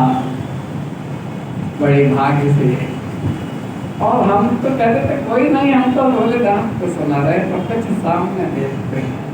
बड़े भाग्य से, और हम तो कहते थे कोई नहीं, हम तो बोले तो सुना रहे, प्रत्यक्ष सामने देखते हैं।